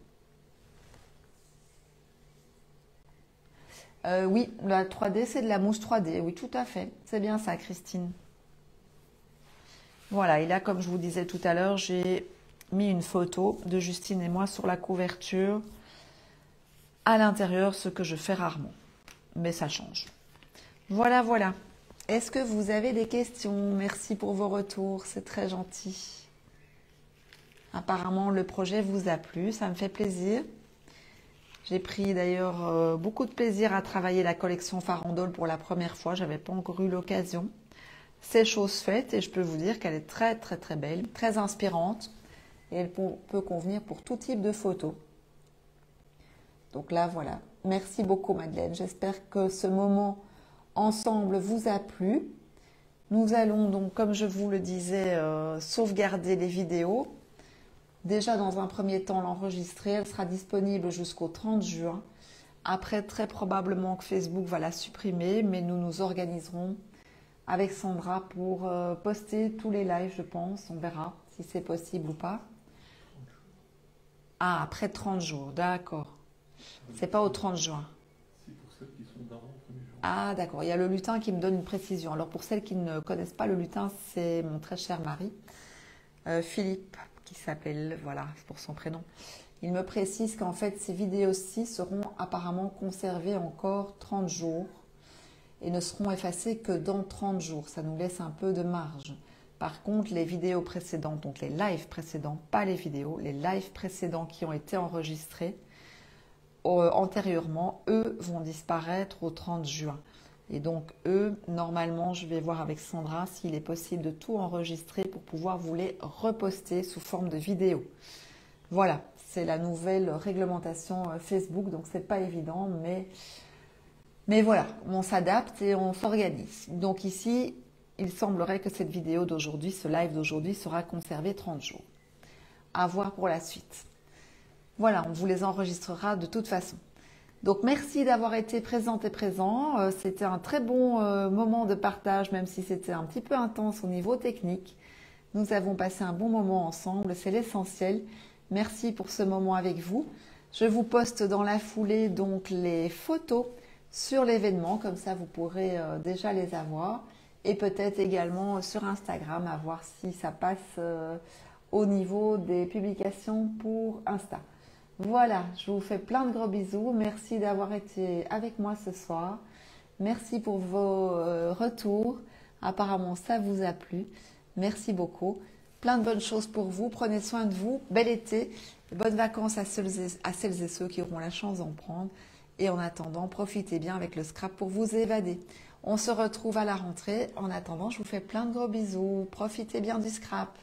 Oui, la 3D, c'est de la mousse 3D. Oui, tout à fait. C'est bien ça, Christine. Voilà, et là, comme je vous disais tout à l'heure, j'ai mis une photo de Justine et moi sur la couverture. À l'intérieur, ce que je fais rarement. Mais ça change. Voilà, voilà. Est-ce que vous avez des questions? Merci pour vos retours, c'est très gentil. Apparemment, le projet vous a plu, ça me fait plaisir. J'ai pris d'ailleurs beaucoup de plaisir à travailler la collection Farandole pour la première fois. Je n'avais pas encore eu l'occasion. C'est chose faite et je peux vous dire qu'elle est très très très belle, très inspirante et elle peut convenir pour tout type de photos. Donc là, voilà. Merci beaucoup Madeleine. J'espère que ce moment ensemble vous a plu. Nous allons donc, comme je vous le disais, sauvegarder les vidéos. Déjà, dans un premier temps, l'enregistrer. Elle sera disponible jusqu'au 30 juin. Après, très probablement que Facebook va la supprimer, mais nous nous organiserons avec Sandra pour poster tous les lives, je pense. On verra si c'est possible ou pas. Ah, après 30 jours, d'accord. C'est pas au 30 juin. C'est pour celles qui sont d'avant le 1er juin. Ah d'accord, il y a le lutin qui me donne une précision. Alors pour celles qui ne connaissent pas le lutin, c'est mon très cher mari, Philippe, qui s'appelle, voilà, c'est pour son prénom. Il me précise qu'en fait ces vidéos-ci seront apparemment conservées encore 30 jours et ne seront effacées que dans 30 jours. Ça nous laisse un peu de marge. Par contre, les vidéos précédentes, donc les lives précédents, pas les vidéos, les lives précédents qui ont été enregistrés antérieurement, eux vont disparaître au 30 juin. Et donc eux, normalement, je vais voir avec Sandra s'il est possible de tout enregistrer pour pouvoir vous les reposter sous forme de vidéo. Voilà, c'est la nouvelle réglementation Facebook, donc c'est pas évident, mais voilà, on s'adapte et on s'organise. Donc ici, il semblerait que cette vidéo d'aujourd'hui, ce live d'aujourd'hui sera conservé 30 jours. À voir pour la suite. Voilà, on vous les enregistrera de toute façon. Donc merci d'avoir été présente et présent. C'était un très bon moment de partage, même si c'était un petit peu intense au niveau technique. Nous avons passé un bon moment ensemble, c'est l'essentiel. Merci pour ce moment avec vous. Je vous poste dans la foulée donc les photos sur l'événement, comme ça vous pourrez déjà les avoir. Et peut-être également sur Instagram, à voir si ça passe au niveau des publications pour Insta. Voilà, je vous fais plein de gros bisous. Merci d'avoir été avec moi ce soir. Merci pour vos retours. Apparemment, ça vous a plu. Merci beaucoup. Plein de bonnes choses pour vous. Prenez soin de vous. Bel été. Bonnes vacances à celles et ceux qui auront la chance d'en prendre. Et en attendant, profitez bien avec le scrap pour vous évader. On se retrouve à la rentrée. En attendant, je vous fais plein de gros bisous. Profitez bien du scrap.